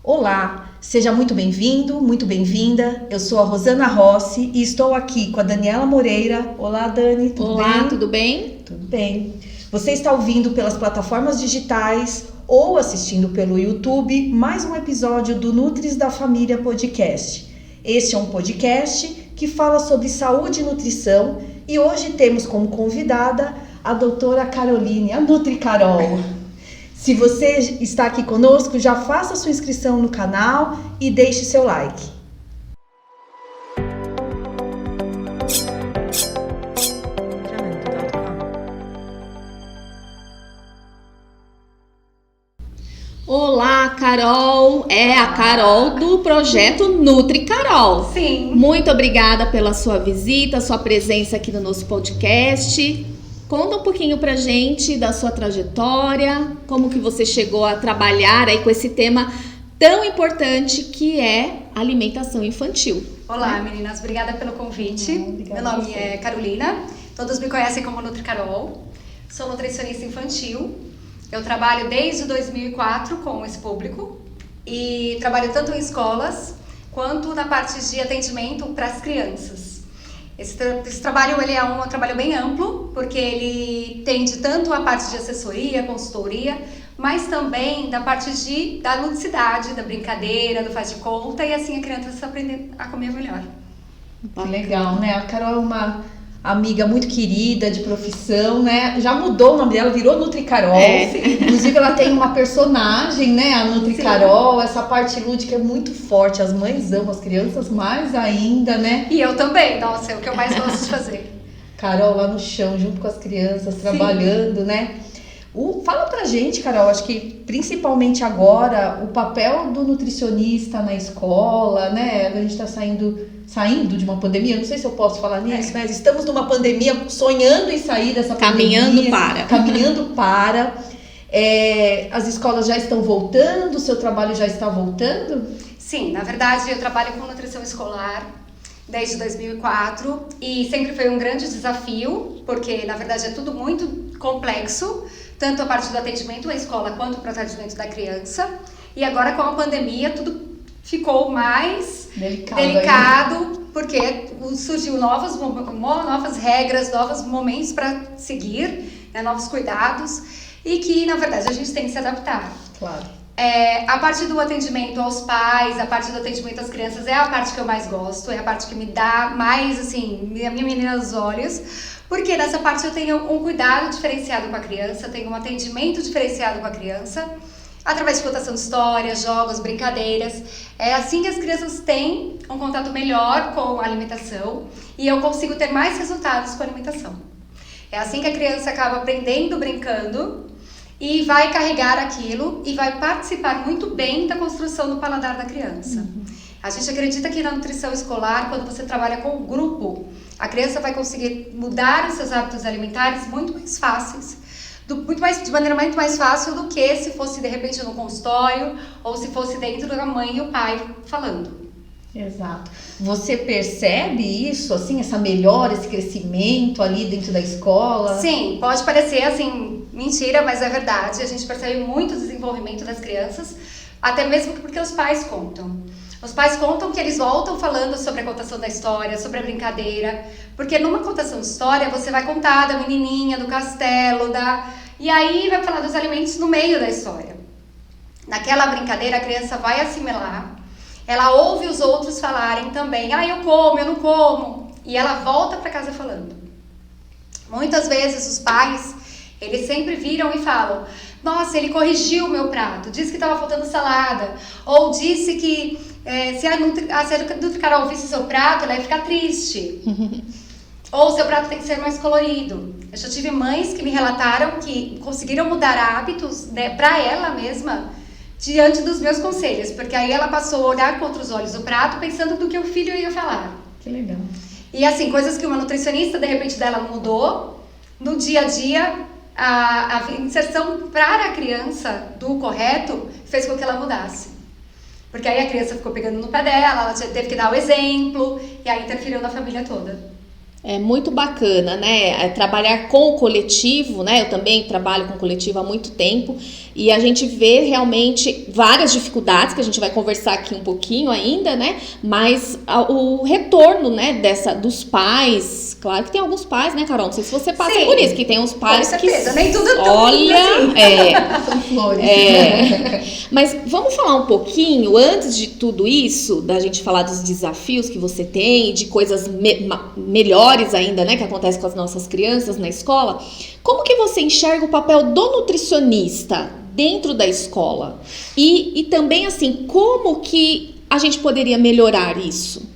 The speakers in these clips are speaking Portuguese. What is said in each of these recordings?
Olá, seja muito bem-vindo, muito bem-vinda. Eu sou a Rosana Rossi e estou aqui com a Daniela Moreira. Olá, Dani, tudo bem? Olá, tudo bem? Tudo bem. Você está ouvindo pelas plataformas digitais ou assistindo pelo YouTube mais um episódio do Nutris da Família Podcast. Este é um podcast que fala sobre saúde e nutrição e hoje temos como convidada a doutora Caroline, a Nutri Carol. Se você está aqui conosco, já faça sua inscrição no canal e deixe seu like. Olá, Carol. É a Carol do projeto Nutri Carol. Sim. Muito obrigada pela sua visita, sua presença aqui no nosso podcast. Conta um pouquinho pra gente da sua trajetória, como que você chegou a trabalhar aí com esse tema tão importante que é alimentação infantil. Olá, meninas. Obrigada pelo convite. Meu nome é Carolina. Todos me conhecem como Nutri Carol. Sou nutricionista infantil. Eu trabalho desde 2004 com esse público e trabalho tanto em escolas quanto na parte de atendimento para as crianças. Esse trabalho ele é um trabalho bem amplo, porque ele tem de tanto a parte de assessoria, consultoria, mas também da parte da ludicidade, da brincadeira, do faz de conta, e assim a criança se aprende a comer melhor. Que legal, né? A Carol é uma amiga muito querida de profissão, né? Já mudou o nome dela, virou Nutri Carol. Inclusive ela tem uma personagem, né? A Nutri Carol, essa parte lúdica é muito forte. As mães amam, as crianças mais ainda, né? E eu também, nossa, é o que eu mais gosto de fazer. Carol lá no chão, junto com as crianças, trabalhando, né? Fala pra gente, Carol, acho que principalmente agora, o papel do nutricionista na escola, né? A gente tá saindo de uma pandemia, não sei se eu posso falar nisso, mas estamos numa pandemia, sonhando em sair dessa pandemia. Caminhando para. As escolas já estão voltando, o seu trabalho já está voltando? Sim, na verdade eu trabalho com nutrição escolar desde 2004 e sempre foi um grande desafio, porque na verdade é tudo muito complexo, tanto a parte do atendimento à escola quanto para o atendimento da criança. E agora com a pandemia tudo ficou mais delicado porque surgiu novas regras, novos momentos para seguir, né, novos cuidados e que na verdade a gente tem que se adaptar. Claro. A parte do atendimento aos pais, a parte do atendimento às crianças é a parte que eu mais gosto, é a parte que me dá mais, assim, minha menina nos olhos, porque nessa parte eu tenho um cuidado diferenciado com a criança, tenho um atendimento diferenciado com a criança, através de contação de histórias, jogos, brincadeiras. É assim que as crianças têm um contato melhor com a alimentação e eu consigo ter mais resultados com a alimentação. É assim que a criança acaba aprendendo, brincando, e vai carregar aquilo e vai participar muito bem da construção do paladar da criança. A gente acredita que na nutrição escolar, quando você trabalha com o grupo, a criança vai conseguir mudar os seus hábitos alimentares muito mais fáceis, de maneira muito mais fácil do que se fosse de repente no consultório ou se fosse dentro da mãe e o pai falando. Exato. Você percebe isso, assim, essa melhora, esse crescimento ali dentro da escola? Sim, pode parecer assim, mentira, mas é verdade. A gente percebe muito o desenvolvimento das crianças, até mesmo porque os pais contam. Os pais contam que eles voltam falando sobre a contação da história, sobre a brincadeira, porque numa contação de história você vai contar da menininha, do castelo, e aí vai falar dos alimentos no meio da história. Naquela brincadeira a criança vai assimilar, ela ouve os outros falarem também, eu como, eu não como, e ela volta para casa falando. Muitas vezes os pais, eles sempre viram e falam, nossa, ele corrigiu o meu prato, disse que estava faltando salada, ou disse que se a Nutri Carol visse seu prato, ela ia ficar triste. Ou seu prato tem que ser mais colorido. Eu já tive mães que me relataram que conseguiram mudar hábitos, né, para ela mesma, diante dos meus conselhos, porque aí ela passou a olhar com outros olhos o prato, pensando do que o filho ia falar. Que legal. E assim, coisas que uma nutricionista, de repente, dela mudou, no dia a dia, a inserção para a criança do correto fez com que ela mudasse. Porque aí a criança ficou pegando no pé dela, ela teve que dar o exemplo, e aí interferiu na família toda. É muito bacana, né? Trabalhar com o coletivo, né? Eu também trabalho com o coletivo há muito tempo e a gente vê realmente várias dificuldades que a gente vai conversar aqui um pouquinho ainda, né? Mas o retorno, né, dos pais, claro que tem alguns pais, né, Carol? Não sei se você passa por isso, que tem uns pais com certeza, que nem tudo olha, assim. São flores. Mas vamos falar um pouquinho, antes de tudo isso, da gente falar dos desafios que você tem, de coisas melhores ainda, né, que acontece com as nossas crianças na escola. Como que você enxerga o papel do nutricionista dentro da escola? E também, assim, como que a gente poderia melhorar isso?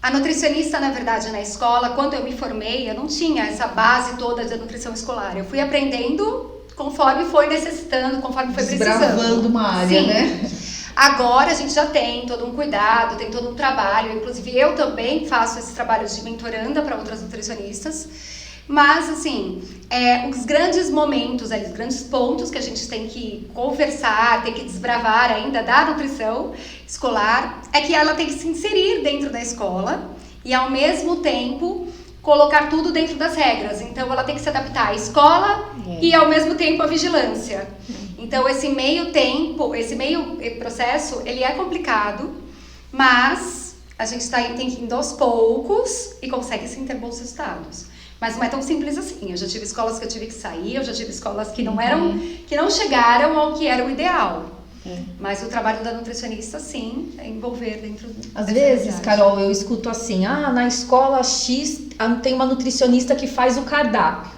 A nutricionista, na verdade, na escola, quando eu me formei, eu não tinha essa base toda da nutrição escolar. Eu fui aprendendo conforme foi necessitando, conforme foi precisando. Desbravando uma área, Sim. né? Agora a gente já tem todo um cuidado, tem todo um trabalho. Inclusive eu também faço esse trabalho de mentoranda para outras nutricionistas. Mas, assim, os grandes momentos, os grandes pontos que a gente tem que conversar, tem que desbravar ainda da nutrição escolar, é que ela tem que se inserir dentro da escola e, ao mesmo tempo, colocar tudo dentro das regras. Então, ela tem que se adaptar à escola e, ao mesmo tempo, à vigilância. Então, esse meio processo, ele é complicado, mas a gente tem que ir indo aos poucos e consegue, sim, ter bons resultados. Mas não é tão simples assim. Eu já tive escolas que eu tive que sair, eu já tive escolas que não chegaram ao que era o ideal. Mas o trabalho da nutricionista, sim, é envolver dentro Às vezes, Carol, eu escuto assim, na escola X tem uma nutricionista que faz o cardápio.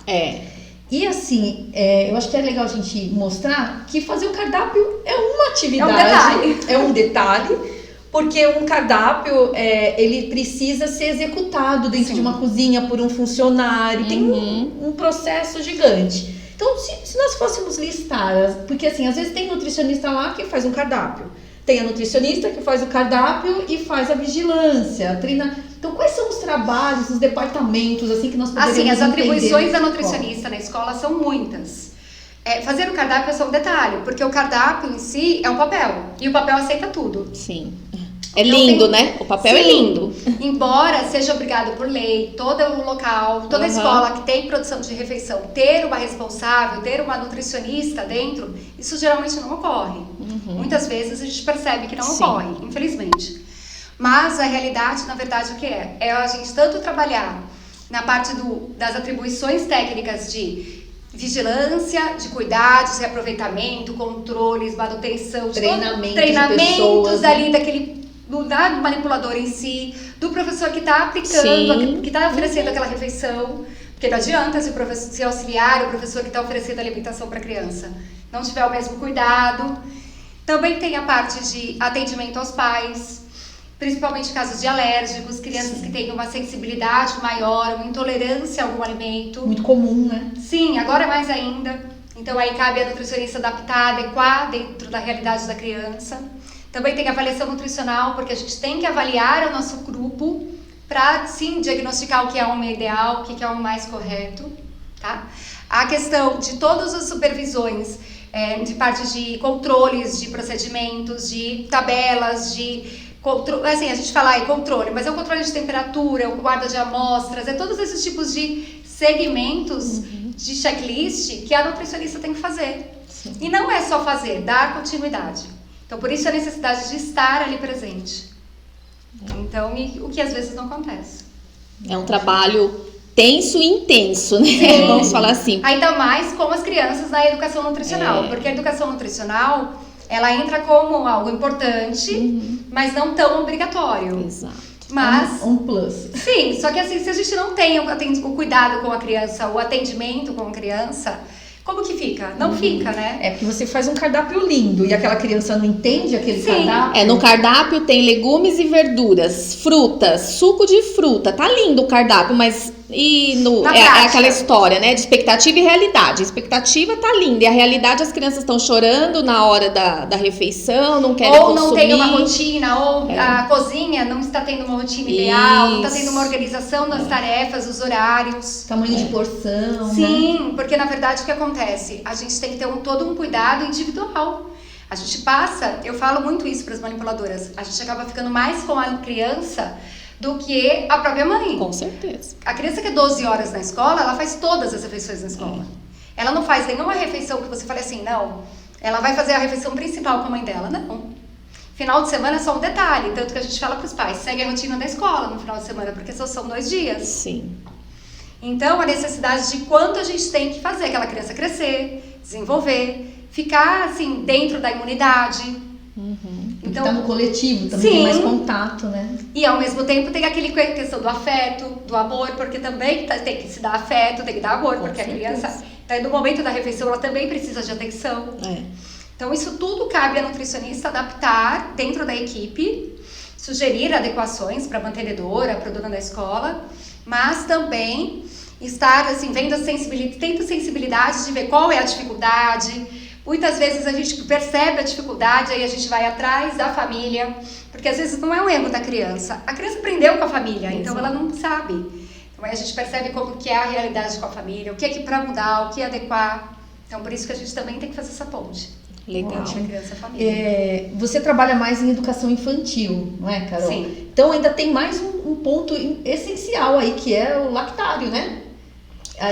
E assim, eu acho que é legal a gente mostrar que fazer o cardápio é uma atividade, é um detalhe. Porque um cardápio, ele precisa ser executado dentro de uma cozinha por um funcionário. Tem um processo gigante. Então, se nós fôssemos listar, porque assim, às vezes tem nutricionista lá que faz um cardápio. Tem a nutricionista que faz o cardápio e faz a vigilância, treina. Então, quais são os trabalhos, os departamentos, assim, que nós poderíamos entender? Assim, as atribuições da nutricionista na escola são muitas. Fazer o cardápio é só um detalhe, porque o cardápio em si é um papel. E o papel aceita tudo. Sim. É lindo, né? O papel é lindo. Embora seja obrigado por lei, todo o local, toda a escola que tem produção de refeição ter uma responsável, ter uma nutricionista dentro, isso geralmente não ocorre. Muitas vezes a gente percebe que não ocorre, infelizmente. Mas a realidade, na verdade, o que é? É a gente tanto trabalhar na parte das atribuições técnicas de vigilância, de cuidados, reaproveitamento, controles, manutenção, treinamentos ali do manipulador em si, do professor que está aplicando, que está oferecendo aquela refeição, porque não adianta se auxiliar o professor que está oferecendo alimentação para a criança não tiver o mesmo cuidado. Também tem a parte de atendimento aos pais, principalmente casos de alérgicos, crianças que têm uma sensibilidade maior, uma intolerância a algum alimento. Muito comum, né? Sim, agora mais ainda. Então aí cabe a nutricionista adaptar, adequar dentro da realidade da criança. Também tem avaliação nutricional, porque a gente tem que avaliar o nosso grupo para, sim, diagnosticar o que é um ideal, o que é um mais correto, tá? A questão de todas as supervisões, de parte de controles, de procedimentos, de tabelas, assim, a gente fala controle, mas é o controle de temperatura, o guarda de amostras, todos esses tipos de segmentos de checklist que a nutricionista tem que fazer. E não é só fazer, dar continuidade. Então, por isso a necessidade de estar ali presente. Então, o que às vezes não acontece. É um trabalho tenso e intenso, né? Sim. Vamos falar assim. Ainda mais com as crianças na educação nutricional. Porque a educação nutricional, ela entra como algo importante, mas não tão obrigatório. Exato. Mas, um plus. Sim, só que assim, se a gente não tem o cuidado com a criança, o atendimento com a criança, como que fica? Não fica, né? É porque você faz um cardápio lindo e aquela criança não entende aquele cardápio. No cardápio tem legumes e verduras, frutas, suco de fruta. Tá lindo o cardápio, mas é aquela história, né? De expectativa e realidade. A expectativa tá linda e a realidade, as crianças estão chorando na hora da refeição, não querem consumir. Ou não tem uma rotina, ou a cozinha não está tendo uma rotina ideal, não está tendo uma organização das tarefas, os horários. Tamanho de porção, Sim, porque na verdade o que acontece? A gente tem que ter todo um cuidado individual. Eu falo muito isso para as manipuladoras, a gente acaba ficando mais com a criança do que a própria mãe. Com certeza. A criança que é 12 horas na escola, ela faz todas as refeições na escola. Ela não faz nenhuma refeição que você fale assim, não, ela vai fazer a refeição principal com a mãe dela. Não. Final de semana é só um detalhe, tanto que a gente fala para os pais, segue a rotina da escola no final de semana, porque só são 2 dias. Sim. Então, a necessidade de quanto a gente tem que fazer aquela criança crescer, desenvolver, ficar, assim, dentro da imunidade. Então, tá no coletivo, também tem mais contato, né? E, ao mesmo tempo, tem aquele questão do afeto, do amor, porque também tem que se dar afeto, tem que dar amor, porque a criança, no momento da refeição, ela também precisa de atenção. Então, isso tudo cabe à nutricionista adaptar dentro da equipe, sugerir adequações para a mantenedora, para a dona da escola, mas também estar, assim, vendo tendo sensibilidade de ver qual é a dificuldade. Muitas vezes a gente percebe a dificuldade, aí a gente vai atrás da família, porque às vezes não é um erro da criança. A criança aprendeu com a família, então ela não sabe. Então aí a gente percebe como que é a realidade com a família, o que é que para mudar, o que adequar. Então por isso que a gente também tem que fazer essa ponte. Legal. Criança, família. Você trabalha mais em educação infantil, não é, Carol? Sim. Então ainda tem mais um ponto essencial aí, que é o lactário, né?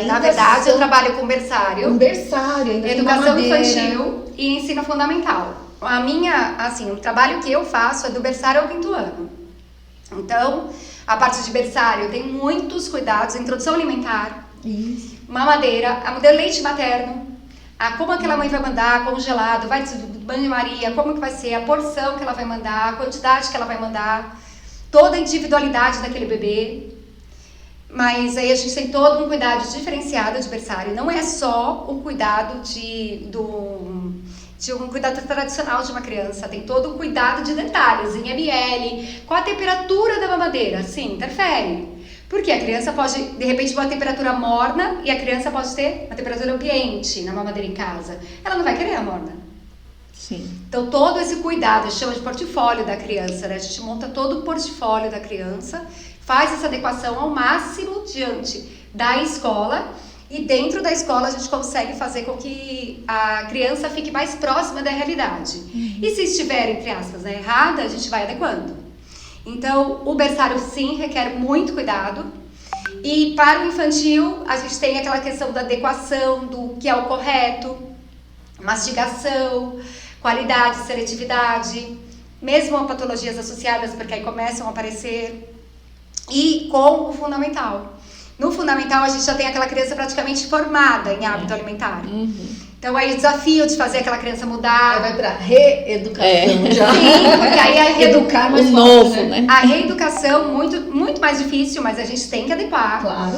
Na verdade, eu trabalho com berçário. Ainda educação infantil e ensino fundamental. A minha, assim, o trabalho que eu faço é do berçário ao 5º ano. Então, a parte de berçário tem muitos cuidados, introdução alimentar, mamadeira, a modelo leite materno, como aquela mãe vai mandar, congelado, vai banho-maria, como que vai ser, a porção que ela vai mandar, a quantidade que ela vai mandar, toda a individualidade daquele bebê. Mas aí a gente tem todo um cuidado diferenciado de berçário. Não é só o cuidado de um cuidado tradicional de uma criança. Tem todo um cuidado de detalhes, em ml, qual a temperatura da mamadeira. Sim, interfere. Porque a criança pode, de repente, uma temperatura morna e a criança pode ter uma temperatura ambiente na mamadeira em casa. Ela não vai querer a morna. Sim. Então, todo esse cuidado, a gente chama de portfólio da criança, né? A gente monta todo o portfólio da criança, faz essa adequação ao máximo diante da escola e dentro da escola a gente consegue fazer com que a criança fique mais próxima da realidade. E se estiver, entre aspas, né, errada, a gente vai adequando. Então, o berçário sim requer muito cuidado. E para o infantil, a gente tem aquela questão da adequação do que é o correto, mastigação, qualidade, seletividade, mesmo a patologias associadas, porque aí começam a aparecer. E com o fundamental. No fundamental, a gente já tem aquela criança praticamente formada em hábito alimentar. Então, aí o desafio de fazer aquela criança mudar... Aí vai pra reeducação já. Sim, porque aí educar mais novo, né? A reeducação, muito mais difícil, mas a gente tem que adequar. Claro.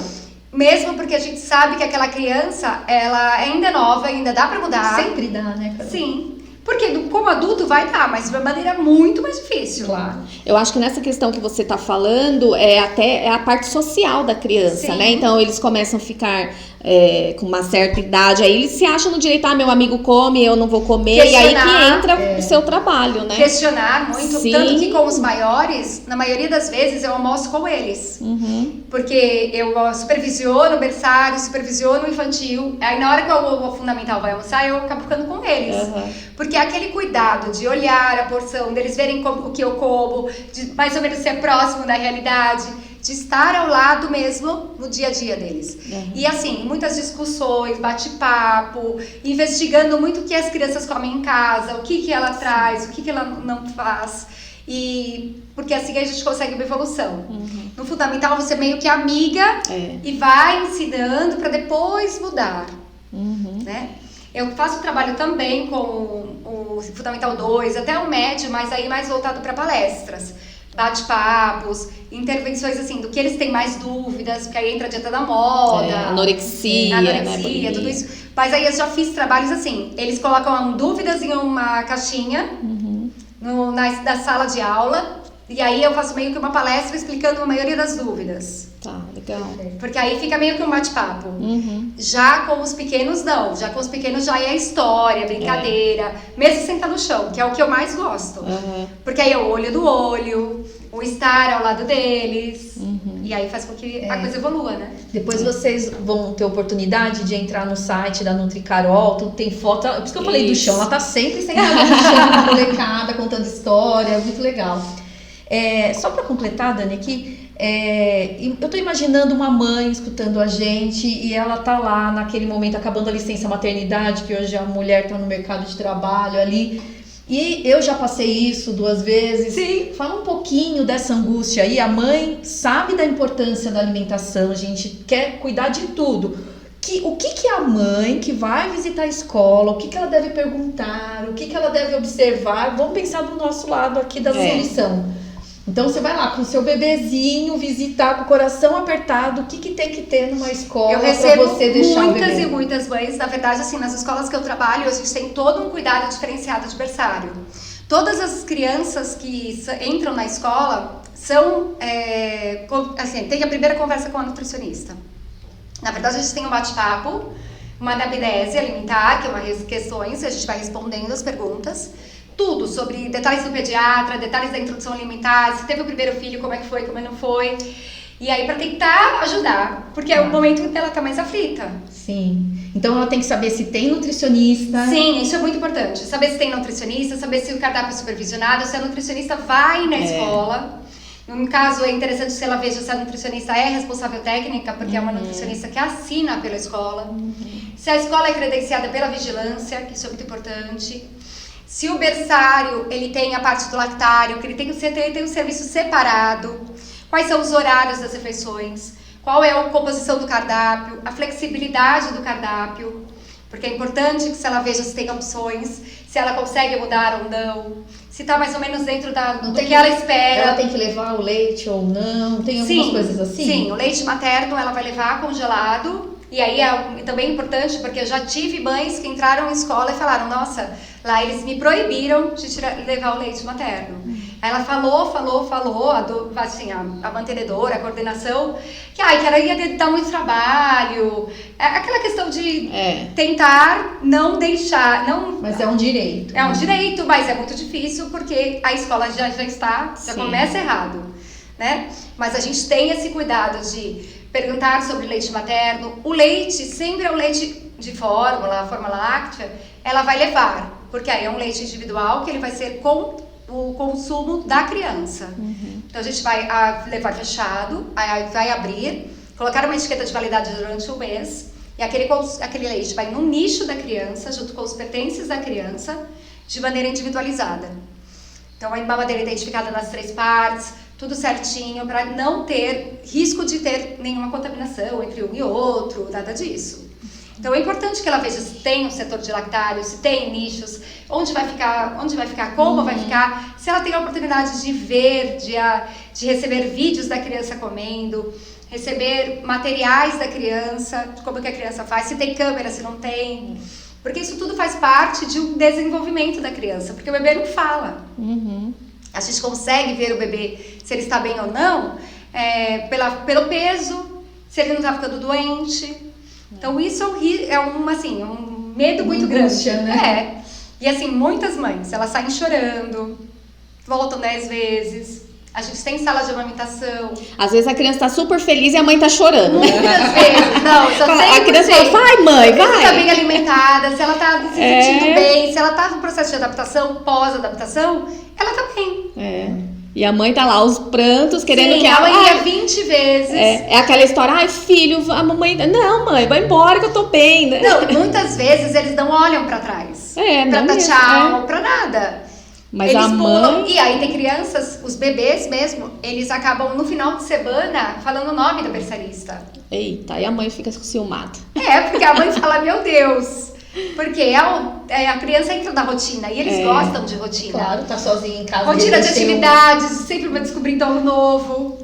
Mesmo porque a gente sabe que aquela criança, ela ainda é nova, ainda dá pra mudar. Sempre dá, né, Carol? Sim. Porque como adulto vai dar, mas de uma maneira muito mais difícil. Claro. Eu acho que nessa questão que você está falando é a parte social da criança, Sim. né? Então eles começam a ficar com uma certa idade, aí eles se acham no direito, meu amigo come, eu não vou comer, e aí que entra o seu trabalho, né? Questionar muito, Sim. tanto que com os maiores, na maioria das vezes eu almoço com eles. Porque eu supervisiono o berçário, supervisiono o infantil, aí na hora que o fundamental vai almoçar, eu acabo ficando com eles. Porque aquele cuidado de olhar a porção, deles verem o que eu como, de mais ou menos ser próximo da realidade, de estar ao lado mesmo no dia a dia deles. E assim, muitas discussões, bate-papo, investigando muito o que as crianças comem em casa, o que ela traz, o que ela não faz. E porque assim a gente consegue uma evolução. No fundamental você meio que amiga e vai ensinando para depois mudar. Né? Eu faço trabalho também com o Fundamental 2, até o médio, mas aí mais voltado para palestras, bate-papos, intervenções assim, do que eles têm mais dúvidas, porque aí entra a dieta da moda, anorexia, né, tudo isso. Mas aí eu já fiz trabalhos assim, eles colocam dúvidas em uma caixinha na sala de aula, e aí eu faço meio que uma palestra explicando a maioria das dúvidas. Tá, legal. Porque aí fica meio que um bate-papo. Já com os pequenos, não. Já com os pequenos já é história, brincadeira. Mesmo sentar no chão, que é o que eu mais gosto. Porque aí é o olho do olho, o estar ao lado deles. E aí faz com que a coisa evolua, né? Depois vocês vão ter oportunidade de entrar no site da Nutri Carol, tudo tem foto. Por isso que eu falei do chão, ela tá sempre sentada no chão, molecada, contando história, muito legal. Só para completar, Dani, aqui, eu tô imaginando uma mãe escutando a gente e ela tá lá naquele momento acabando a licença maternidade, que hoje a mulher tá no mercado de trabalho ali. E eu já passei isso 2 vezes. Sim. Fala um pouquinho dessa angústia aí. A mãe sabe da importância da alimentação, a gente quer cuidar de tudo. O que a mãe que vai visitar a escola, o que ela deve perguntar, o que ela deve observar? Vamos pensar do nosso lado aqui da solução. Então você vai lá com o seu bebezinho visitar com o coração apertado, o que tem que ter numa escola para você deixar o bebê? Eu recebo muitas e muitas mães, na verdade, assim, nas escolas que eu trabalho, a gente tem todo um cuidado diferenciado de berçário. Todas as crianças que entram na escola são, assim, tem a primeira conversa com a nutricionista. Na verdade, a gente tem um bate-papo, uma anamnese alimentar, que é uma questões, a gente vai respondendo as perguntas. Tudo sobre detalhes do pediatra, detalhes da introdução alimentar, se teve o primeiro filho, como é que foi, como não foi. E aí para tentar ajudar, porque é o momento que ela tá mais aflita. Sim. Então ela tem que saber se tem nutricionista. Sim, isso é muito importante. Saber se tem nutricionista, saber se o cardápio é supervisionado, se a nutricionista vai na escola. No caso, é interessante se ela veja se a nutricionista é responsável técnica, porque é uma nutricionista que assina pela escola. Se a escola é credenciada pela vigilância, que isso é muito importante. Se o berçário, ele tem a parte do lactário, que ele tem um serviço separado, quais são os horários das refeições, qual é a composição do cardápio, a flexibilidade do cardápio, porque é importante que se ela veja se tem opções, se ela consegue mudar ou não, se está mais ou menos dentro do que ela espera. Ela tem que levar o leite ou não, tem algumas coisas assim? Sim, o leite materno ela vai levar congelado. E aí é também importante, porque eu já tive mães que entraram em escola e falaram, nossa, lá eles me proibiram de levar o leite materno. Aí ela falou, a mantenedora, a coordenação, que ia dar muito trabalho. É aquela questão de tentar não deixar, não... Mas é um direito. É um direito, mas é muito difícil, porque a escola já começa errado, né? Mas a gente tem esse cuidado de perguntar sobre leite materno. O leite, sempre é um leite de fórmula, a fórmula láctea, ela vai levar, porque aí é um leite individual que ele vai ser com o consumo da criança. Então a gente vai levar fechado, aí vai abrir, colocar uma etiqueta de validade durante um mês, e aquele leite vai no nicho da criança, junto com os pertences da criança, de maneira individualizada. Então a mamadeira identificada nas 3 partes, tudo certinho, para não ter risco de ter nenhuma contaminação entre um e outro, nada disso. Então é importante que ela veja se tem um setor de lactário, se tem nichos, onde vai ficar, como vai ficar, se ela tem a oportunidade de ver, de receber vídeos da criança comendo, receber materiais da criança, de como que a criança faz, se tem câmera, se não tem. Porque isso tudo faz parte de um desenvolvimento da criança, porque o bebê não fala. A gente consegue ver o bebê, se ele está bem ou não, pelo peso, se ele não está ficando doente. Então isso é um medo muito grande. Né? E assim, muitas mães, elas saem chorando, voltam 10 vezes. A gente tem sala de amamentação. Às vezes a criança tá super feliz e a mãe tá chorando. Muitas vezes, não, só a criança fala, vai mãe, vai. Se ela tá bem alimentada, se ela tá se sentindo bem, se ela tá no processo de adaptação, pós-adaptação, ela tá bem. E a mãe tá lá aos prantos, querendo que ela ia 20 vezes. É aquela história, ai filho, a mamãe... Não, mãe, vai embora que eu tô bem. Né? Não, muitas vezes eles não olham pra trás. Pra dar tchau, pra nada. Mas eles a pulam, mãe... E aí tem crianças, os bebês mesmo, eles acabam no final de semana falando o nome da berçarista. Eita, e a mãe fica ciumada. Porque a mãe fala, meu Deus... Porque a criança entra na rotina e eles gostam de rotina. Claro, tá sozinha em casa. Rotina de atividades, sempre vai descobrindo algo novo.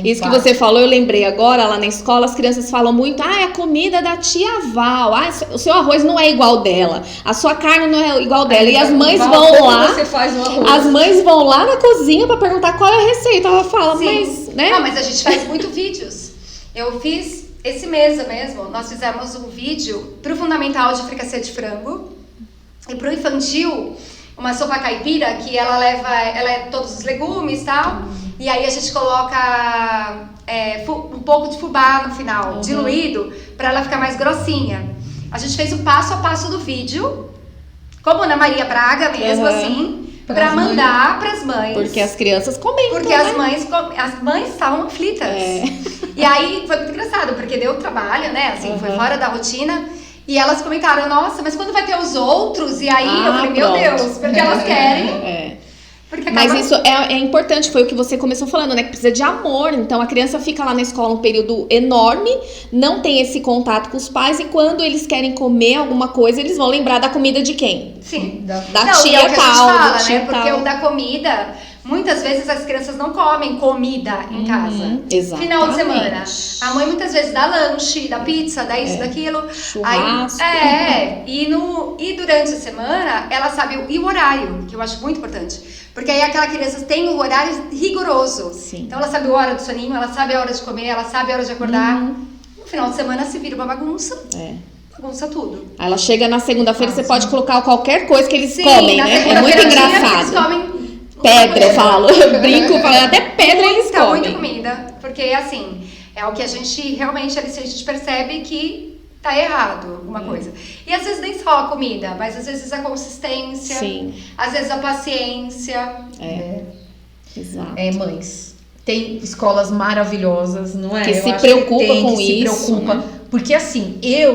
Isso que você falou, eu lembrei agora, lá na escola, as crianças falam muito, é a comida da tia Val, o seu arroz não é igual dela, a sua carne não é igual dela. E as mães vão lá, você faz o arroz? As mães vão lá na cozinha pra perguntar qual é a receita. Ela fala, mas, né? Não, mas a gente faz muito vídeos. Eu fiz esse mês mesmo, nós fizemos um vídeo pro fundamental de fricassê de frango e pro infantil uma sopa caipira que ela é todos os legumes e tal, e aí a gente coloca um pouco de fubá no final, diluído, para ela ficar mais grossinha. A gente fez o passo a passo do vídeo, como Ana Maria Braga mesmo, assim, para mandar para as mães. Porque as crianças comentam, porque as mães estavam aflitas. E aí foi muito engraçado, porque deu trabalho, né? Assim, foi fora da rotina. E elas comentaram, nossa, mas quando vai ter os outros? E aí eu falei, meu Deus, porque elas querem. Porque mas isso é importante, foi o que você começou falando, né? Que precisa de amor. Então a criança fica lá na escola um período enorme, não tem esse contato com os pais, e quando eles querem comer alguma coisa, eles vão lembrar da comida de quem? Sim. Da não, tia é o que tal, a gente fala, do tio né? Porque tal. o da comida, muitas vezes as crianças não comem comida em casa. Exatamente. Final de semana. A mãe muitas vezes dá lanche, dá pizza, dá isso, daquilo. Churrasco. E durante a semana, ela sabe o horário, que eu acho muito importante. Porque aí aquela criança tem um horário rigoroso. Sim. Então ela sabe a hora do soninho, ela sabe a hora de comer, ela sabe a hora de acordar. No final de semana se vira uma bagunça. Bagunça tudo. Aí ela chega na segunda-feira, você pode colocar qualquer coisa que eles Sim, comem, na né? É muito engraçado. Eles comem pedra, eu falo. Eu brinco, falo, até pedra eles comem. Muita comida. Porque, assim, é o que a gente realmente, a gente percebe que tá errado alguma coisa. E às vezes nem só a comida, mas às vezes a consistência. Sim. Às vezes a paciência. Exato. Mães. Tem escolas maravilhosas, não é? Que eu se acho preocupa que tem, com que isso, se preocupa. né? Porque assim, eu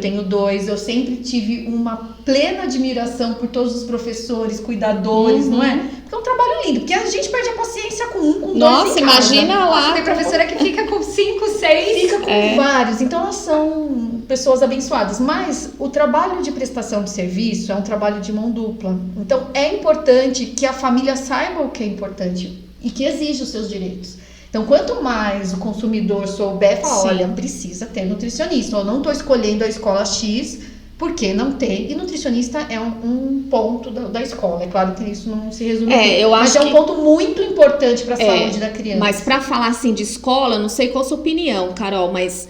tenho 2, eu sempre tive uma plena admiração por todos os professores, cuidadores, não é? Porque é um trabalho lindo, porque a gente perde a paciência com com 2 Nossa, em casa. imagina lá. Tem professora que fica com 5, 6. Fica com vários, então elas são pessoas abençoadas, mas o trabalho de prestação de serviço é um trabalho de mão dupla, então é importante que a família saiba o que é importante e que exija os seus direitos. Então, quanto mais o consumidor souber, fala, olha, precisa ter nutricionista, eu não estou escolhendo a escola X porque não tem, e nutricionista é um ponto da escola, é claro que isso não se resume mas é um ponto muito importante para a saúde da criança. Mas para falar assim de escola, não sei qual a sua opinião, Carol, mas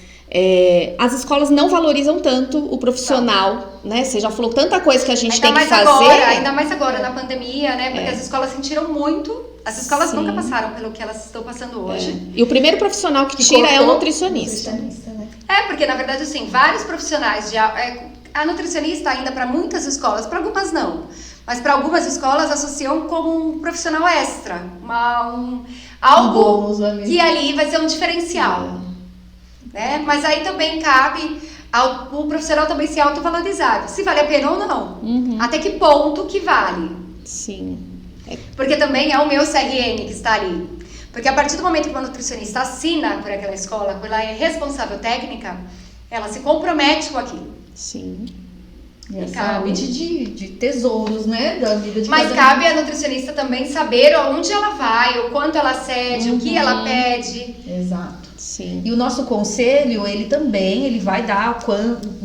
as escolas não valorizam tanto o profissional, né? Você já falou tanta coisa que a gente tem que fazer. Ainda mais agora na pandemia, né? Porque as escolas sentiram muito. As escolas nunca passaram pelo que elas estão passando hoje. E o primeiro profissional que tira é o nutricionista. Né? Porque na verdade, assim, vários profissionais a nutricionista ainda para muitas escolas, para algumas não, mas para algumas escolas associam como um profissional extra, algo que ali vai ser um diferencial. Né? Mas aí também cabe o profissional também se autovalorizar, se vale a pena ou não. Até que ponto que vale. Sim. Porque também é o meu CRM que está ali. Porque a partir do momento que uma nutricionista assina por aquela escola, que ela é responsável técnica, ela se compromete com aquilo. Sim. E a saúde de tesouros, né? Da vida de Mas cabe a nutricionista também saber onde ela vai, o quanto ela cede, o que ela pede. Exato. Sim. E o nosso conselho, ele vai dar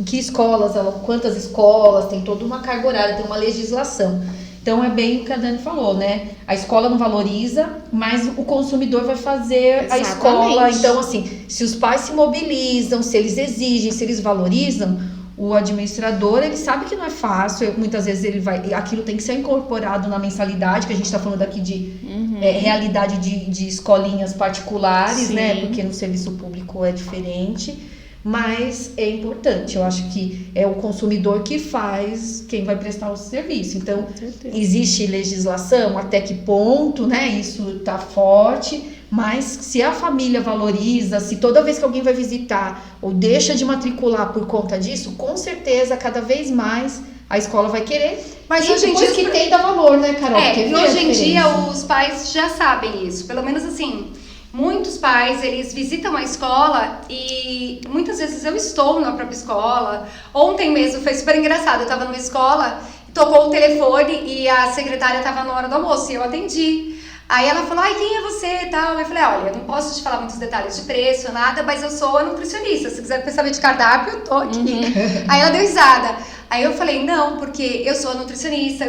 que escolas, quantas escolas, tem toda uma carga horária, tem uma legislação. Então é bem o que a Dani falou, né? A escola não valoriza, mas o consumidor vai fazer a escola. Então, assim, se os pais se mobilizam, se eles exigem, se eles valorizam, o administrador, ele sabe que não é fácil, muitas vezes aquilo tem que ser incorporado na mensalidade, que a gente está falando aqui de realidade de escolinhas particulares, né? Porque no serviço público é diferente, mas é importante, eu acho que é o consumidor que faz quem vai prestar o serviço. Então, existe legislação, até que ponto, né? Isso está forte. Mas se a família valoriza, se toda vez que alguém vai visitar ou deixa de matricular por conta disso, com certeza, cada vez mais a escola vai querer. Mas e hoje em depois dia que tem, dá valor, né, Carol? E hoje em dia os pais já sabem isso. Pelo menos assim, muitos pais, eles visitam a escola e muitas vezes eu estou na própria escola. Ontem mesmo foi super engraçado, eu estava numa escola, tocou o telefone e a secretária estava na hora do almoço e eu atendi. Aí ela falou, quem é você e tal? Eu falei, olha, eu não posso te falar muitos detalhes de preço, nada, mas eu sou a nutricionista. Se quiser saber de cardápio, eu tô aqui. Aí ela deu risada. Aí eu falei, não, porque eu sou a nutricionista,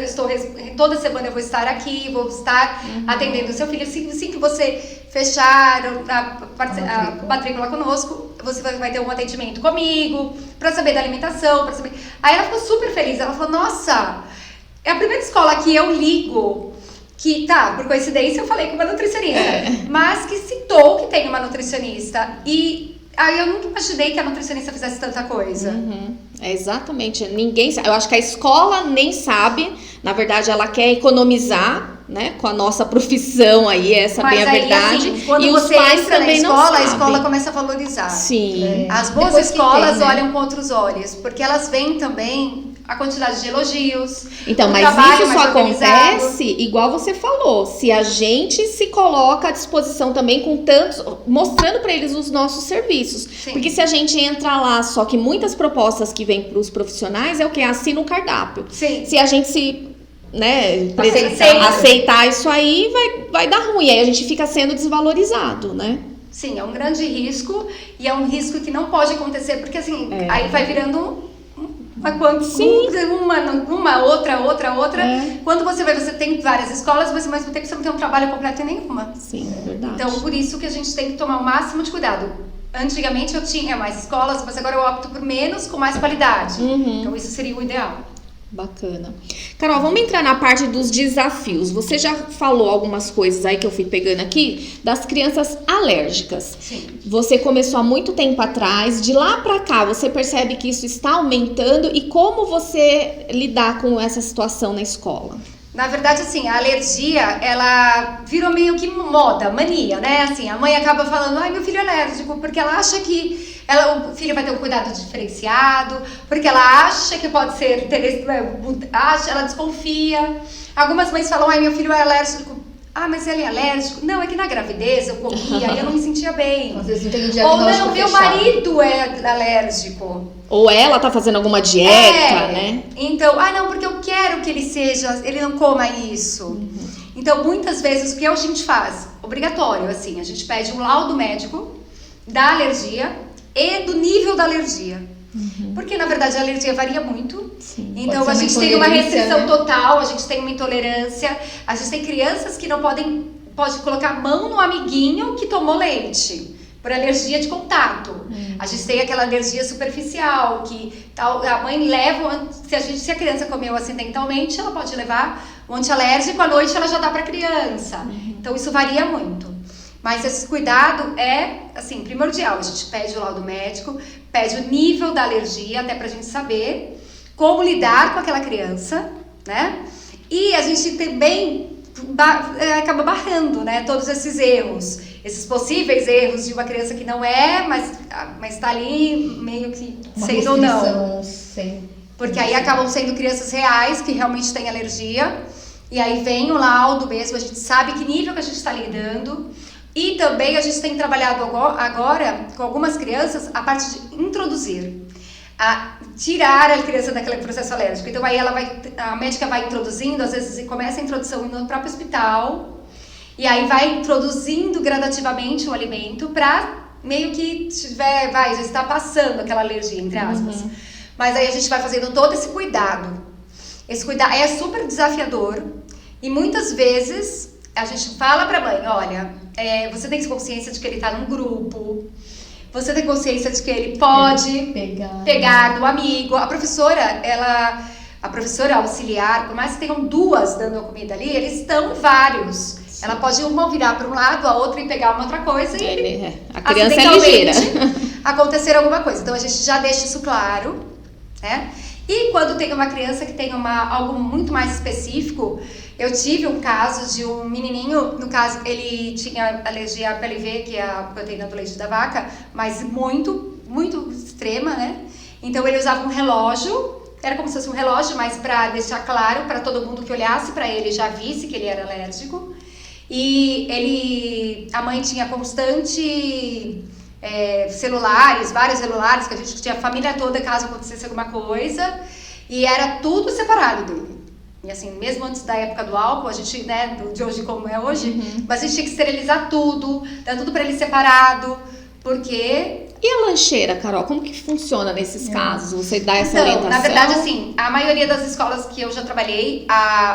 toda semana eu vou estar aqui, vou estar atendendo o seu filho. Assim que você fechar a matrícula conosco, você vai ter um atendimento comigo, pra saber da alimentação, pra saber... Aí ela ficou super feliz, ela falou, nossa, é a primeira escola que eu ligo... Que, por coincidência, eu falei com uma nutricionista, mas que citou que tem uma nutricionista. E aí eu nunca imaginei que a nutricionista fizesse tanta coisa. Exatamente. Ninguém sabe. Eu acho que a escola nem sabe, Na verdade, ela quer economizar, né? Com a nossa profissão aí, essa Mas bem a aí, verdade. assim, quando e os você pais entra na também não escola, a sabem. escola começa a valorizar. Sim. As boas Depois que escolas tem, né? olham com outros olhos, porque elas veem também a quantidade de elogios. Então, o mas trabalho isso só mais organizado. acontece, igual você falou, se a gente se coloca à disposição também com tantos, mostrando para eles os nossos serviços. Sim. Porque se a gente entrar lá, só que muitas propostas que vêm para os profissionais é o que? Assina um cardápio. Sim. Se a gente né, Aceitar isso aí, vai dar ruim. Aí a gente fica sendo desvalorizado, né? Sim, é um grande risco e é um risco que não pode acontecer, porque assim, aí vai virando uma outra. Quando você vê, você tem várias escolas, mas ao mesmo tempo você não tem um trabalho completo em nenhuma. Sim, é verdade. Então, por isso que a gente tem que tomar o máximo de cuidado. Antigamente eu tinha mais escolas, mas agora eu opto por menos com mais qualidade. Então, isso seria o ideal. Bacana. Carol, vamos entrar na parte dos desafios. Você já falou algumas coisas aí que eu fui pegando aqui das crianças alérgicas. Sim. Você começou há muito tempo atrás, de lá pra cá você percebe que isso está aumentando e como você lidar com essa situação na escola? Na verdade, assim, a alergia, ela virou meio que moda, mania, né? Assim, a mãe acaba falando, ai, meu filho é alérgico, porque ela acha que o filho vai ter um cuidado diferenciado, porque ela acha que pode ser, ela desconfia. Algumas mães falam, ai, meu filho é alérgico. Ah, mas ele é alérgico? Não, é que na gravidez eu comia e eu não me sentia bem. Às vezes não tem um Ou diagnóstico não, meu fechado. marido é alérgico. Ou ela tá fazendo alguma dieta, né? Então, não, porque eu quero que ele não coma isso. Então, muitas vezes, o que a gente faz? Obrigatório, assim, a gente pede um laudo médico da alergia e do nível da alergia. Porque, na verdade, a alergia varia muito. Sim. Então, Pode a ser gente uma tem uma intolerância, restrição né? total, a gente tem uma intolerância, a gente tem crianças que não pode colocar a mão no amiguinho que tomou leite, por alergia de contato. A gente tem aquela alergia superficial, que a mãe leva, se a criança comeu acidentalmente, ela pode levar o antialérgico, à noite ela já dá para a criança. Então, isso varia muito. Mas esse cuidado é, assim, primordial. A gente pede o laudo médico, pede o nível da alergia, até pra gente saber como lidar com aquela criança, né? E a gente também acaba barrando, né, todos esses erros, esses possíveis erros de uma criança que não é, mas tá ali meio que sendo ou não. Porque aí acabam sendo crianças reais que realmente têm alergia. E aí vem o laudo mesmo, a gente sabe que nível que a gente está lidando. E também a gente tem trabalhado agora com algumas crianças a parte de introduzir, a tirar a criança daquele processo alérgico. Então aí a médica vai introduzindo, às vezes começa a introdução no próprio hospital, e aí vai introduzindo gradativamente o alimento para meio que já está passando aquela alergia, entre aspas. Mas aí a gente vai fazendo todo esse cuidado. Esse cuidado é super desafiador e muitas vezes a gente fala para a mãe, olha, você tem consciência de que ele está num grupo, você tem consciência de que ele pode pegar do amigo. A professora auxiliar, por mais que tenham duas dando a comida ali, eles estão vários. Ela pode uma virar para um lado, a outra e pegar uma outra coisa e a criança é ligeira. Acontecer alguma coisa. Então a gente já deixa isso claro, né? E quando tem uma criança que tem algo muito mais específico, eu tive um caso de um menininho, no caso, ele tinha alergia à PLV, que é a proteína do leite da vaca, mas muito, muito extrema, né? Então ele usava um relógio, era como se fosse um relógio, mas para deixar claro para todo mundo que olhasse para ele já visse que ele era alérgico. E a mãe tinha constante vários celulares, que a gente tinha a família toda caso acontecesse alguma coisa, e era tudo separado dele. E assim, mesmo antes da época do álcool, a gente, né, de hoje como é hoje, mas a gente tinha que esterilizar tudo, dar tudo pra ele separado, porque... E a lancheira, Carol, como que funciona nesses casos? Você dá essa orientação? Na verdade, assim, a maioria das escolas que eu já trabalhei,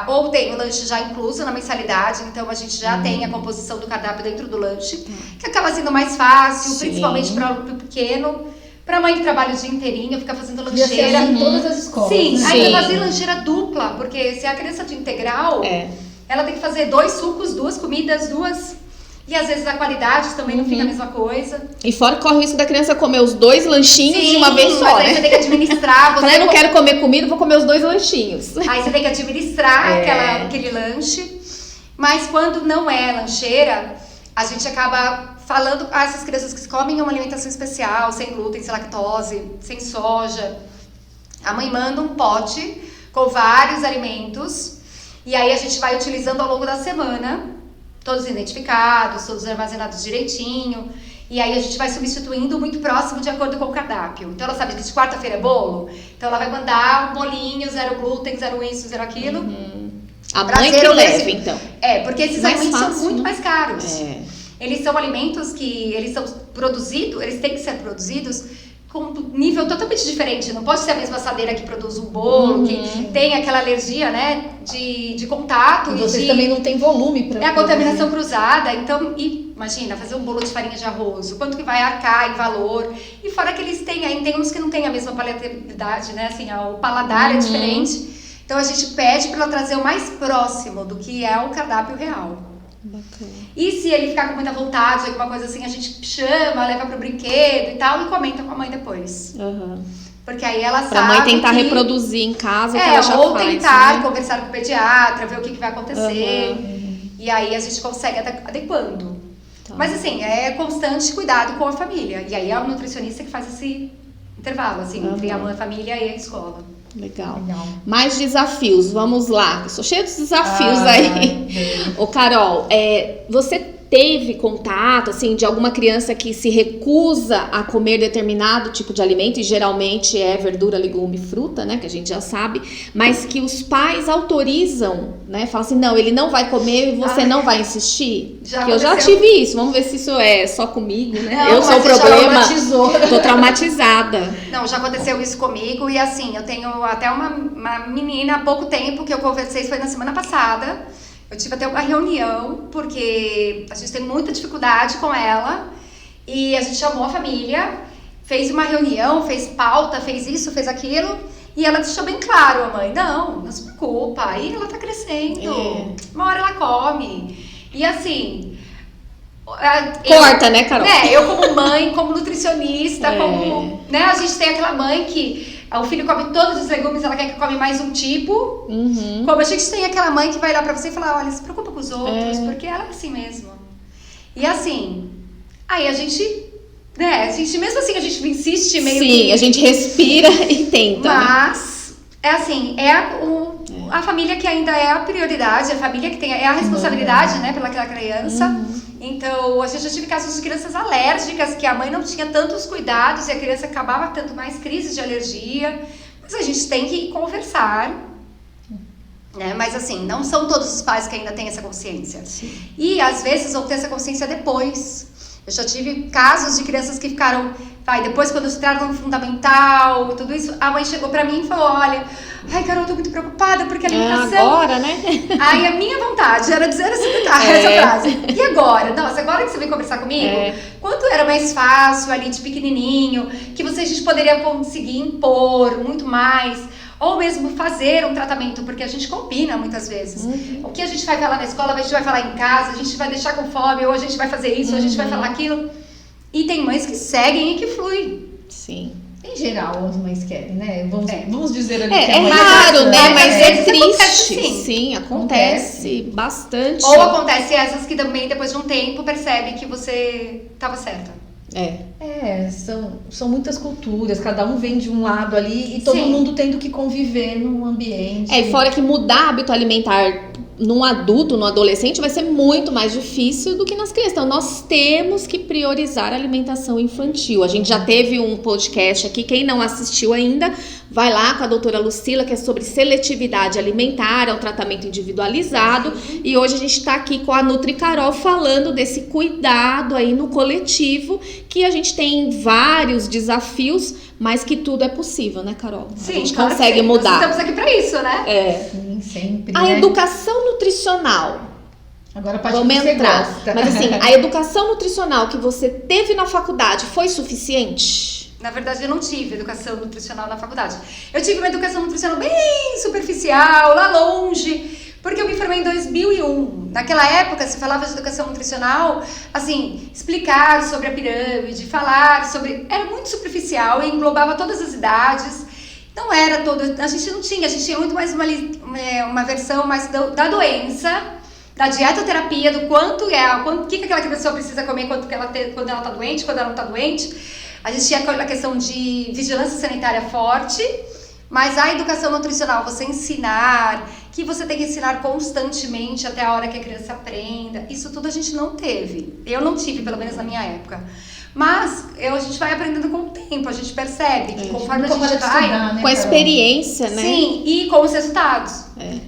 ou tem o lanche já incluso na mensalidade, então a gente já tem a composição do cardápio dentro do lanche, que acaba sendo mais fácil, principalmente para o pequeno. Pra mãe que trabalha o dia inteirinho, ficar fazendo lancheira. Em todas as escolas. Sim, né? aí vai fazer lancheira dupla, porque se a criança de integral, ela tem que fazer 2 sucos, 2 comidas, E às vezes a qualidade também não fica a mesma coisa. E fora corre o risco da criança comer os 2 lanchinhos de uma vez só, mas aí né? você tem que administrar. Falei, não quero comer comida, vou comer os 2 lanchinhos. Aí você tem que administrar aquele lanche. Mas quando não é lancheira, a gente acaba falando a essas crianças que comem uma alimentação especial, sem glúten, sem lactose, sem soja. A mãe manda um pote com vários alimentos e aí a gente vai utilizando ao longo da semana, todos identificados, todos armazenados direitinho. E aí a gente vai substituindo muito próximo de acordo com o cardápio. Então ela sabe que de quarta-feira é bolo, então ela vai mandar um bolinho, 0 glúten, 0 isso, 0 aquilo. A mãe que leva, então. Porque esses mais alimentos fácil, são muito né? mais caros. Eles são alimentos que eles são produzidos, eles têm que ser produzidos com um nível totalmente diferente. Não pode ser a mesma assadeira que produz um bolo, que tem aquela alergia, né, de contato. E vocês também não tem volume para... É a contaminação cruzada. Então, imagina, fazer um bolo de farinha de arroz, o quanto que vai arcar em valor. E fora que eles têm, aí tem uns que não têm a mesma palatabilidade, né, assim, o paladar é diferente. Então a gente pede para ela trazer o mais próximo do que é o cardápio real. Bacana. E se ele ficar com muita vontade, alguma coisa assim, a gente chama, leva pro brinquedo e tal, e comenta com a mãe depois. Porque aí ela sabe pra mãe tentar que... reproduzir em casa o que ela já ou faz, tentar né? conversar com o pediatra, ver o que vai acontecer. E aí a gente consegue adequando. Mas assim, é constante cuidado com a família. E aí é o nutricionista que faz esse intervalo, assim, entre a família e a escola. Legal. Mais desafios, vamos lá. Eu sou cheia de desafios aí. Ô Carol, você teve contato, assim, de alguma criança que se recusa a comer determinado tipo de alimento, e geralmente é verdura, legume, fruta, né, que a gente já sabe, mas que os pais autorizam, né, falam assim, não, ele não vai comer e você não vai insistir? Que eu já tive isso, vamos ver se isso é só comigo, né? Não, eu sou o problema, tô traumatizada. Não, já aconteceu isso comigo e assim, eu tenho até uma menina há pouco tempo que eu conversei, foi na semana passada. Eu tive até uma reunião, porque a gente tem muita dificuldade com ela, e a gente chamou a família, fez uma reunião, fez pauta, fez isso, fez aquilo, e ela deixou bem claro, a mãe, não se preocupa, aí ela tá crescendo, uma hora ela come. E assim... Corta, né, Carol? Eu como mãe, como nutricionista, como... Né, a gente tem aquela mãe que... O filho come todos os legumes, ela quer que come mais um tipo. Como a gente tem aquela mãe que vai lá pra você e falar, olha, se preocupa com os outros, porque ela é assim mesmo. E assim, aí a gente, né, mesmo assim a gente insiste meio que... Sim, a gente respira e tenta. Mas, é assim, a família que ainda é a prioridade, a família que tem a responsabilidade, né, pelaquela criança. Então, a gente já tive casos de crianças alérgicas, que a mãe não tinha tantos cuidados e a criança acabava tendo mais crises de alergia. Mas a gente tem que conversar, né? Mas assim, não são todos os pais que ainda têm essa consciência. E às vezes vão ter essa consciência depois. Eu já tive casos de crianças que ficaram... depois quando entraram no fundamental e tudo isso, a mãe chegou pra mim e falou, olha... Ai, Carol, eu tô muito preocupada porque a alimentação... agora, né? Aí a minha vontade era dizer essa frase. E agora? Nossa, agora que você vem conversar comigo, quanto era mais fácil ali de pequenininho, que a gente poderia conseguir impor muito mais, ou mesmo fazer um tratamento, porque a gente combina muitas vezes. O que a gente vai falar na escola, a gente vai falar em casa, a gente vai deixar com fome, ou a gente vai fazer isso, ou a gente vai falar aquilo. E tem mães que seguem e que fluem. Sim. Em geral, as mães querem, né? Vamos dizer ali que é a mãe raro, né? Mas é triste. Acontece, sim, acontece bastante. Ou acontece essas que também, depois de um tempo, percebe que você estava certa. São muitas culturas, cada um vem de um lado ali e todo mundo tendo que conviver num ambiente. E fora que mudar hábito alimentar num adulto, num adolescente, vai ser muito mais difícil do que nas crianças. Então, nós temos que priorizar a alimentação infantil. A gente já teve um podcast aqui, quem não assistiu ainda, vai lá com a doutora Lucila, que é sobre seletividade alimentar, é um tratamento individualizado. E hoje a gente está aqui com a Nutri Carol falando desse cuidado aí no coletivo, que a gente tem vários desafios, mas que tudo é possível, né, Carol? Sim, a gente claro consegue mudar. Nós estamos aqui para isso, né? Sim, sempre. A educação nutricional. Agora pode Vamos você entrar. gosta. Mas assim, a educação nutricional que você teve na faculdade foi suficiente? Na verdade, eu não tive educação nutricional na faculdade. Eu tive uma educação nutricional bem superficial, lá longe, Porque eu me formei em 2001. Naquela época, se falava de educação nutricional, assim, explicar sobre a pirâmide, falar sobre... Era muito superficial e englobava todas as idades. Não era todo... A gente tinha muito mais uma versão mais da doença, da dietoterapia, do quanto o que aquela pessoa precisa comer quando ela está doente, quando ela não está doente. A gente tinha aquela questão de vigilância sanitária forte, mas a educação nutricional, você ensinar, que você tem que ensinar constantemente até a hora que a criança aprenda, isso tudo a gente não teve. Eu não tive, pelo menos na minha época. Mas a gente vai aprendendo com o tempo, a gente percebe que conforme a gente vai... Estudar, né, com a experiência, né? Sim, e com os resultados.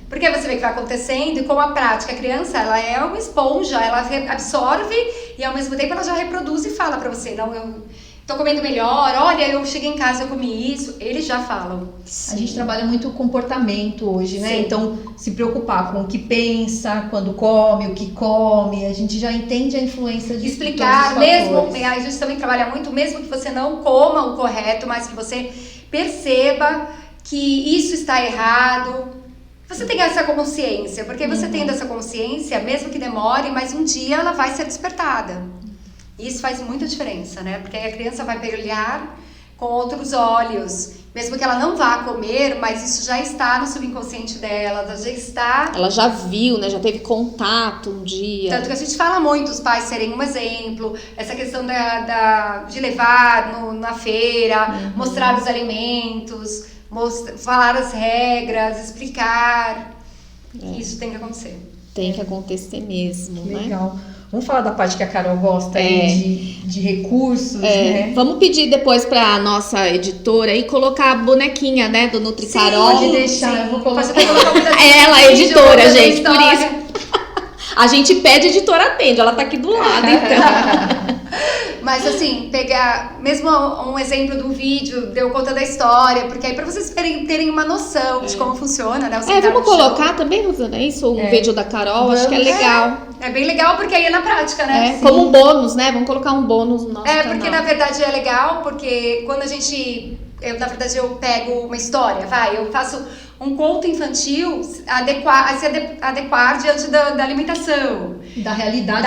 Porque você vê que vai acontecendo e com a prática, a criança, ela é uma esponja, ela absorve e ao mesmo tempo ela já reproduz e fala pra você, não, eu tô comendo melhor, olha, eu cheguei em casa, eu comi isso, eles já falam. A gente trabalha muito o comportamento hoje, né? Sim. Então, se preocupar com o que pensa, quando come, o que come, a gente já entende a influência de Explicar, todos os mesmo, fatores. a gente também trabalha muito, mesmo que você não coma o correto, mas que você perceba que isso está errado. Você tem essa consciência, porque você tendo essa consciência, mesmo que demore, mas um dia ela vai ser despertada. Isso faz muita diferença, né? Porque aí a criança vai olhar com outros olhos. Mesmo que ela não vá comer, mas isso já está no subconsciente dela, já está... Ela já viu, né? Já teve contato um dia. Tanto que a gente fala muito os pais serem um exemplo, essa questão de levar na feira, mostrar os alimentos, falar as regras, explicar. Isso tem que acontecer. Tem que acontecer mesmo, né? Legal. Vamos falar da parte que a Carol gosta aí de recursos, né? Vamos pedir depois pra nossa editora aí colocar a bonequinha, né, do Nutri Sim, Carol. Pode deixar, eu vou colocar. Você vai colocar um pedacinho Ela é de vídeo, editora, contando a gente, por história. isso. A gente pede, a editora atende, ela tá aqui do lado, então. Mas assim, pegar mesmo um exemplo do vídeo, de eu contando a história, porque aí pra vocês terem uma noção de como funciona, né? Vamos colocar também, Rosana, isso? Um vídeo da Carol, acho que é legal. É bem legal porque aí é na prática, né? Como um bônus, né? Vamos colocar um bônus no nosso canal. Porque na verdade é legal, porque quando na verdade eu pego uma história, eu faço um conto infantil adequar diante da alimentação. Da realidade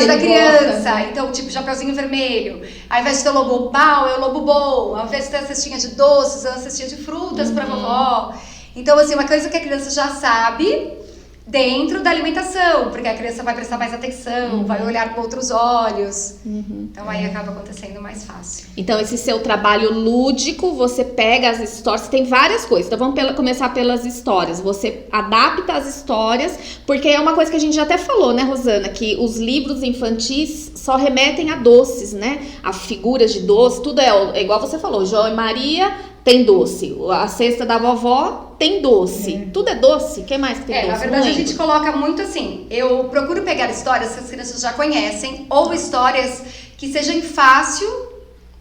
Da criança. Gosta, né? Então, tipo, Chapeuzinho Vermelho. Ao invés de ter o lobo mau, é o lobo bom. Ao invés de ter a cestinha de doces, é uma cestinha de frutas pra vovó. Então, assim, uma coisa que a criança já sabe dentro da alimentação, porque a criança vai prestar mais atenção, vai olhar com outros olhos. Então aí acaba acontecendo mais fácil. Então esse seu trabalho lúdico, você pega as histórias, tem várias coisas. Então vamos começar pelas histórias. Você adapta as histórias, porque é uma coisa que a gente já até falou, né, Rosana, que os livros infantis só remetem a doces, né? A figuras de doce, tudo é igual você falou, João e Maria tem doce, a cesta da vovó tem doce, tudo é doce, o que mais que tem doce? Na verdade a gente coloca muito assim, eu procuro pegar histórias que as crianças já conhecem, ou histórias que sejam fácil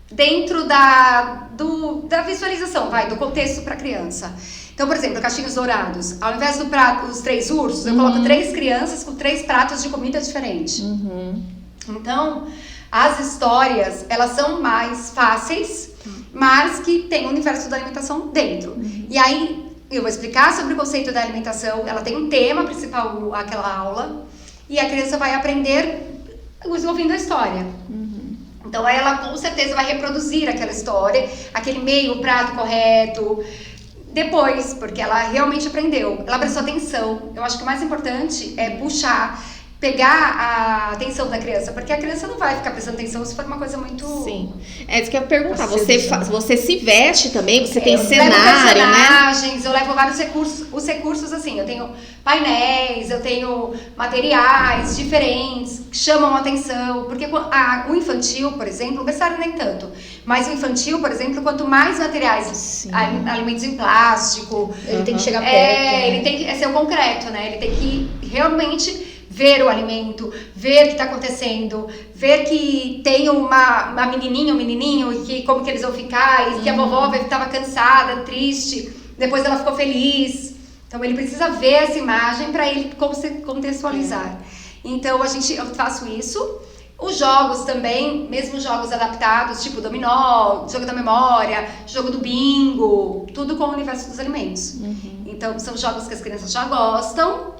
dentro da visualização, do contexto para a criança. Então, por exemplo, Cachinhos Dourados, ao invés do prato, os 3 ursos, eu coloco 3 crianças com 3 pratos de comida diferente. Então, as histórias, elas são mais fáceis, mas que tem o universo da alimentação dentro. E aí, eu vou explicar sobre o conceito da alimentação, ela tem um tema principal, aquela aula, e a criança vai aprender ouvindo a história. Então, aí ela com certeza vai reproduzir aquela história, aquele meio, o prato correto, depois, porque ela realmente aprendeu, ela prestou atenção. Eu acho que o mais importante é pegar a atenção da criança, porque a criança não vai ficar prestando atenção se for uma coisa muito... Sim, é isso que eu ia perguntar, você se veste também, você tem eu cenário, levo né? personagens, eu levo vários recursos, os recursos assim, eu tenho painéis, eu tenho materiais diferentes, que chamam a atenção, porque o infantil, por exemplo, o berçário nem tanto, mas o infantil, por exemplo, quanto mais materiais, alimentos em plástico... Ele tem que chegar perto. Ele tem que ser o concreto, né? Ele tem que realmente... ver o alimento, ver o que está acontecendo, ver que tem uma menininha, um menininho, e que como que eles vão ficar, e que a vovó estava cansada, triste, depois ela ficou feliz. Então ele precisa ver essa imagem para ele contextualizar. Então eu faço isso. Os jogos também, mesmo jogos adaptados, tipo dominó, jogo da memória, jogo do bingo, tudo com o universo dos alimentos. Então são jogos que as crianças já gostam.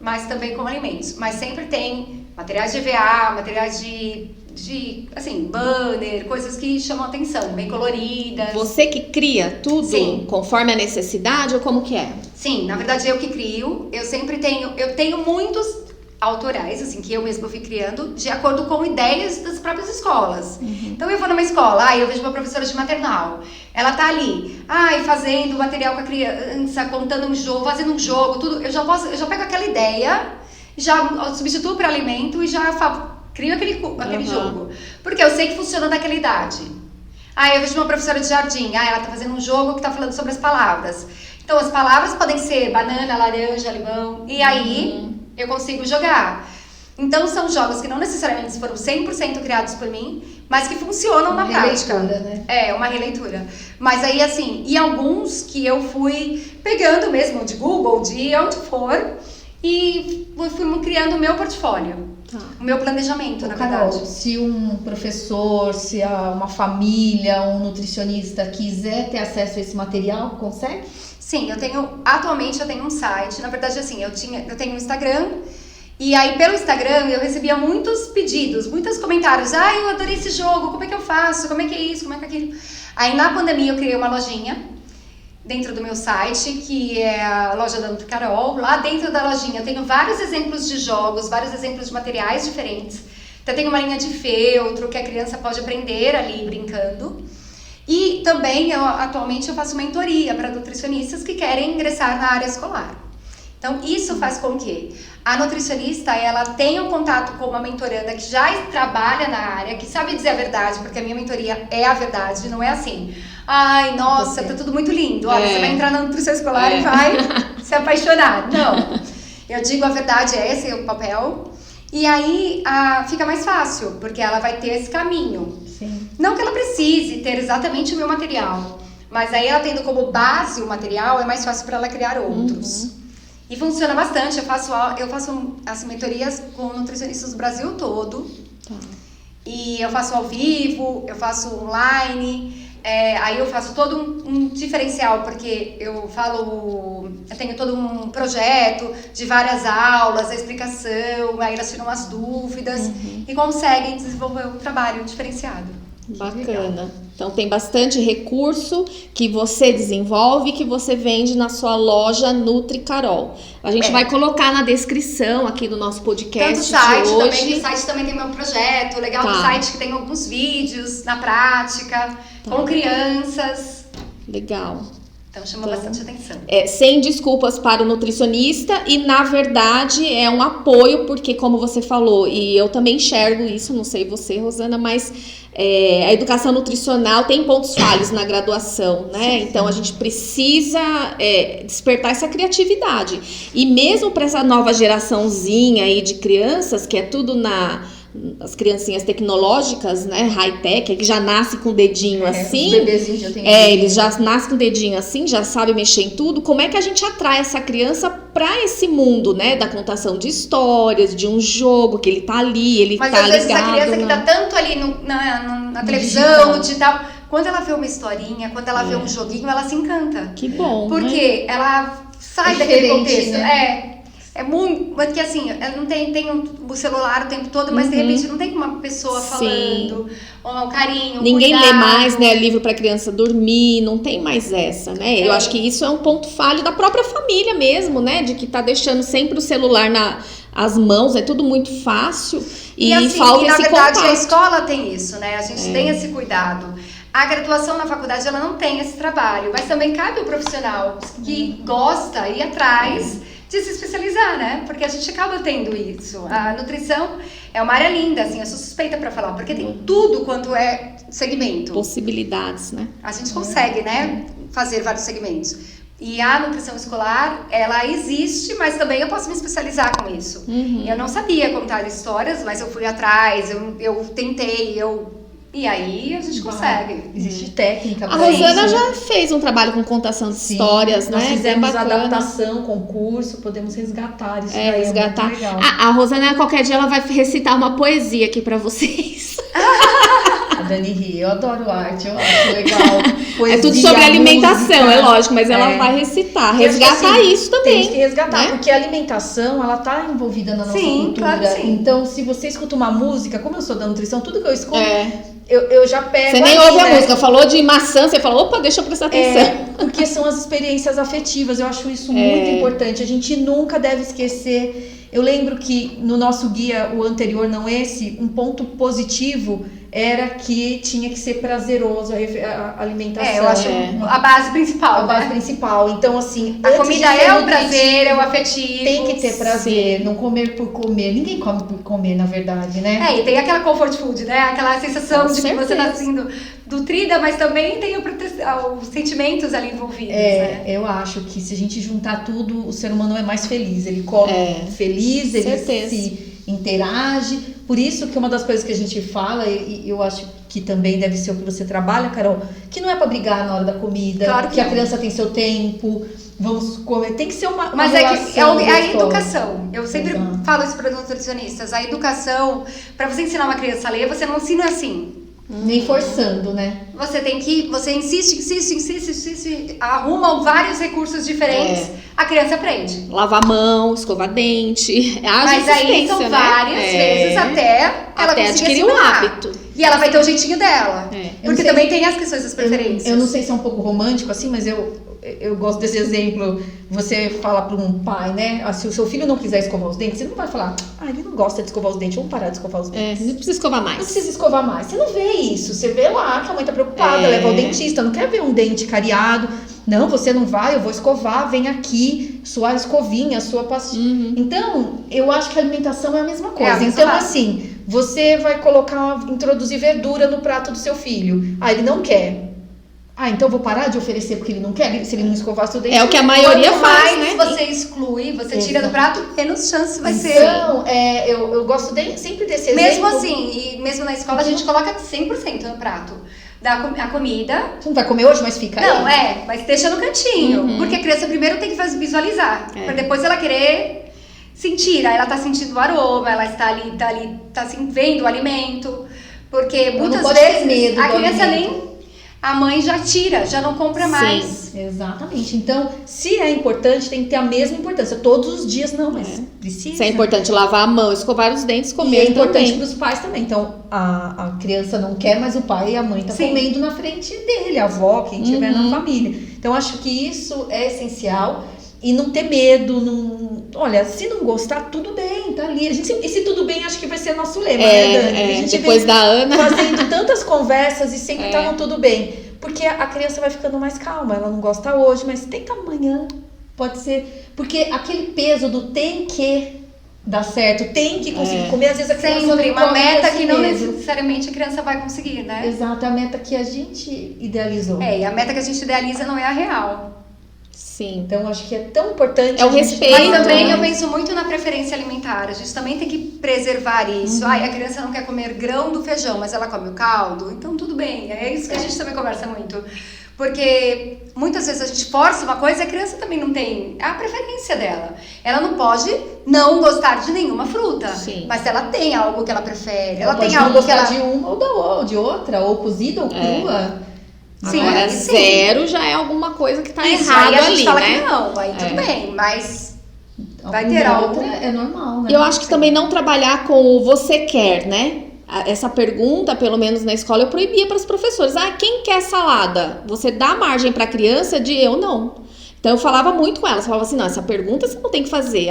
mas também como alimentos. Mas sempre tem materiais de EVA, materiais de assim, banner, coisas que chamam atenção, bem coloridas. Você que cria tudo? Sim. Conforme a necessidade ou como que é? Sim, na verdade eu que crio. Eu tenho muitos autorais, assim, que eu mesma fui criando de acordo com ideias das próprias escolas. Então eu vou numa escola, eu vejo uma professora de maternal, ela tá ali, fazendo material com a criança, contando um jogo, fazendo um jogo, tudo, eu já pego aquela ideia, já substituo para alimento e já crio aquele jogo, porque eu sei que funciona naquela idade. Eu vejo uma professora de jardim, ela tá fazendo um jogo que tá falando sobre as palavras. Então as palavras podem ser banana, laranja, limão, e aí eu consigo jogar. Então são jogos que não necessariamente foram 100% criados por mim, mas que funcionam na prática. Né? É, uma releitura. Mas aí assim, e alguns que eu fui pegando mesmo de Google, de onde for, e fui criando o meu portfólio. O meu planejamento, na Carol, verdade. se um professor, se uma família, um nutricionista quiser ter acesso a esse material, consegue? Sim, atualmente eu tenho um site, na verdade assim, eu tenho um Instagram, e aí pelo Instagram eu recebia muitos pedidos, muitos comentários, eu adorei esse jogo, como é que eu faço, como é que é isso, como é que é aquilo. Aí na pandemia eu criei uma lojinha dentro do meu site, que é a loja da NutriCarol. Lá dentro da lojinha eu tenho vários exemplos de jogos, vários exemplos de materiais diferentes. Então tem uma linha de feltro que a criança pode aprender ali brincando. E também, atualmente, eu faço mentoria para nutricionistas que querem ingressar na área escolar. Então, isso faz com que a nutricionista, ela tenha um contato com uma mentoranda que já trabalha na área, que sabe dizer a verdade, porque a minha mentoria é a verdade, não é assim, nossa, tá tudo muito lindo, olha, você vai entrar na nutrição escolar e vai se apaixonar. Não, eu digo a verdade, esse é o papel. E aí fica mais fácil, porque ela vai ter esse caminho. Sim. Não que ela precise ter exatamente o meu material, mas aí ela tendo como base o material, é mais fácil para ela criar outros. E funciona bastante, eu faço as mentorias com nutricionistas do Brasil todo. E eu faço ao vivo, eu faço online, aí eu faço todo um diferencial, porque eu tenho todo um projeto de várias aulas, a explicação, aí elas tiram as dúvidas e conseguem desenvolver um trabalho diferenciado. Bacana. Então tem bastante recurso que você desenvolve, que você vende na sua loja NutriCarol. A gente vai colocar na descrição aqui do nosso podcast tanto o site de hoje. também, o site também tem meu projeto, legal do site que tem alguns vídeos na prática, com crianças. Legal. Então chama bastante atenção. Sem desculpas para o nutricionista e, na verdade, é um apoio, porque, como você falou, e eu também enxergo isso, não sei você, Rosana, mas a educação nutricional tem pontos falhos na graduação, né? Sim. Então, a gente precisa despertar essa criatividade. E mesmo para essa nova geraçãozinha aí de crianças, que é tudo as criancinhas tecnológicas, né, high-tech, que já nasce com o dedinho assim. Os bebezinhos já tem eles já nascem com o dedinho assim, já sabem mexer em tudo. Como é que a gente atrai essa criança para esse mundo, né, da contação de histórias, de um jogo, que ele tá ali, ele tá ligado. Mas às vezes essa criança que tá tanto ali na televisão, no digital, quando ela vê uma historinha, quando ela vê um joguinho, ela se encanta. Que bom, porque ela sai daquele contexto. Né? É muito, porque assim, ela não tem o celular o tempo todo, mas de repente não tem uma pessoa falando, ou um carinho, ninguém cuidado. lê mais, né, livro para criança dormir, não tem mais essa, né? Eu acho que isso é um ponto falho da própria família mesmo, né, de que tá deixando sempre o celular as mãos, é tudo muito fácil e assim, falta esse contato. Na verdade, a escola tem isso, né? A gente tem esse cuidado. A graduação na faculdade, ela não tem esse trabalho, mas também cabe o profissional que gosta ir atrás de se especializar, né? Porque a gente acaba tendo isso. A nutrição é uma área linda, assim, eu sou suspeita para falar, porque tem tudo quanto é segmento. Possibilidades, né? A gente consegue, né, fazer vários segmentos. E a nutrição escolar, ela existe, mas também eu posso me especializar com isso. Eu não sabia contar histórias, mas eu fui atrás, eu tentei, e aí a gente consegue. Existe técnica. A Rosana já fez um trabalho com contação de histórias, nós né? Nós fizemos adaptação, concurso, podemos resgatar isso. Resgatar. É muito legal. A Rosana, qualquer dia, ela vai recitar uma poesia aqui pra vocês. Dani ri, eu adoro arte, eu acho legal. Poesia, É tudo sobre alimentação, música. é lógico, mas ela vai recitar, E acho que, resgatar assim, isso também. Tem que resgatar, né? porque a alimentação, ela tá envolvida na nossa Sim, cultura. claro que sim. Então, se você escuta uma música, como eu sou da nutrição, tudo que eu escuto, É. eu já pego. Você nem ali, ouve a né? música, falou de maçã, você fala, opa, deixa eu prestar atenção. Porque são as experiências afetivas, eu acho isso muito importante. A gente nunca deve esquecer. Eu lembro que no nosso guia, o anterior, não esse, um ponto positivo era que tinha que ser prazeroso a alimentação. Eu acho a base principal. A base principal. Então, assim, a comida é o prazer, é o afetivo. Tem que ter prazer, não comer por comer. Ninguém come por comer, na verdade, né? E tem aquela comfort food, né? Aquela sensação de que você tá certeza. sendo nutrida, mas também tem os sentimentos ali envolvidos, né? Eu acho que se a gente juntar tudo, o ser humano é mais feliz. Ele come feliz, ele Certeza. se interage. Por isso que uma das coisas que a gente fala, e eu acho que também deve ser o que você trabalha, Carol, que não é pra brigar na hora da comida, Claro que a não. criança tem seu tempo, vamos comer, tem que ser uma Mas relação é a gostosa. educação. Eu sempre Exato. falo isso para os nutricionistas. A educação, para você ensinar uma criança a ler, você não ensina assim. Nem forçando, né? Você insiste, arruma vários recursos diferentes, a criança aprende. Lavar a mão, escovar dente, Mas aí são várias vezes até ela até conseguir adquirir o assimilar. hábito. E ela vai ter o jeitinho dela. Eu não Porque sei também tem as questões das preferências. Eu não sei se é um pouco romântico assim, mas eu gosto desse exemplo. Você fala para um pai, né? Se o seu filho não quiser escovar os dentes, você não vai falar, ele não gosta de escovar os dentes, vamos parar de escovar os dentes. Não precisa escovar mais. Não precisa escovar mais. Você não vê isso. Você vê lá que a mãe tá preocupada, leva ao dentista, não quer ver um dente cariado. Não, você não vai, eu vou escovar, vem aqui, sua escovinha, sua pastinha. Então, eu acho que a alimentação é a mesma coisa. a mesma Então, base. assim, você vai introduzir verdura no prato do seu filho. Ele não quer. Então eu vou parar de oferecer porque ele não quer, se ele não escovar seu dente. É o que a maioria Quanto faz, mais né? você exclui, você tira do prato, menos chance vai ser. Então, eu gosto sempre desse exemplo. Mesmo assim, e mesmo na escola, a gente coloca 100% no prato. A comida. Você não vai comer hoje, mas fica Não, aí. mas deixa no cantinho. Porque a criança primeiro tem que visualizar. Pra depois ela querer sentir. Aí ela tá sentindo o aroma, ela está ali, tá vendo o alimento. Porque Ela não muitas pode ter vezes medo a do criança alimento. nem. A mãe já tira, já não compra mais. Exatamente. Então, se é importante, tem que ter a mesma importância. Todos os dias não, mas precisa. Se é importante lavar a mão, escovar os dentes, E comer é importante também. para os pais também. Então, a criança não quer, mas o pai e a mãe tá Sim. comendo na frente dele, a avó, quem tiver na família. Então, acho que isso é essencial. E não ter medo, olha, se não gostar, tudo bem, tá ali. E se tudo bem, acho que vai ser nosso lema, né, Dani? A gente depois vem da Ana. fazendo tantas conversas e sempre tá no tudo bem. Porque a criança vai ficando mais calma, ela não gosta hoje, mas tenta amanhã, pode ser. Porque aquele peso do tem que dar certo, tem que conseguir comer, às vezes a criança Sempre não uma come meta esse que não peso. necessariamente a criança vai conseguir, né? Exato, a meta que a gente idealizou. E a meta que a gente idealiza não é a real. Sim. Então, acho que é tão importante. É o a gente respeito, Mas ter também eu mais. penso muito na preferência alimentar. A gente também tem que preservar isso. A criança não quer comer grão do feijão, mas ela come o caldo. Então, tudo bem. É isso que a gente também conversa muito. Porque muitas vezes a gente força uma coisa e a criança também não tem a preferência dela. Ela não pode não gostar de nenhuma fruta. Sim. Mas ela tem algo que ela prefere. Ela tem pode algo não que ela... gostar de uma ou de outra, ou cozida ou crua. Sim, Agora, sim. zero já é alguma coisa que tá Isso, errado aí a gente ali, fala né? que não. Aí tudo bem, mas... Vai Uma ter algo. outra é normal, né? Eu acho que também não trabalhar com o você quer, né? Essa pergunta, pelo menos na escola, eu proibia para os professores. Quem quer salada? Você dá margem para a criança de eu não. Então eu falava muito com elas, falava assim, não, essa pergunta você não tem que fazer.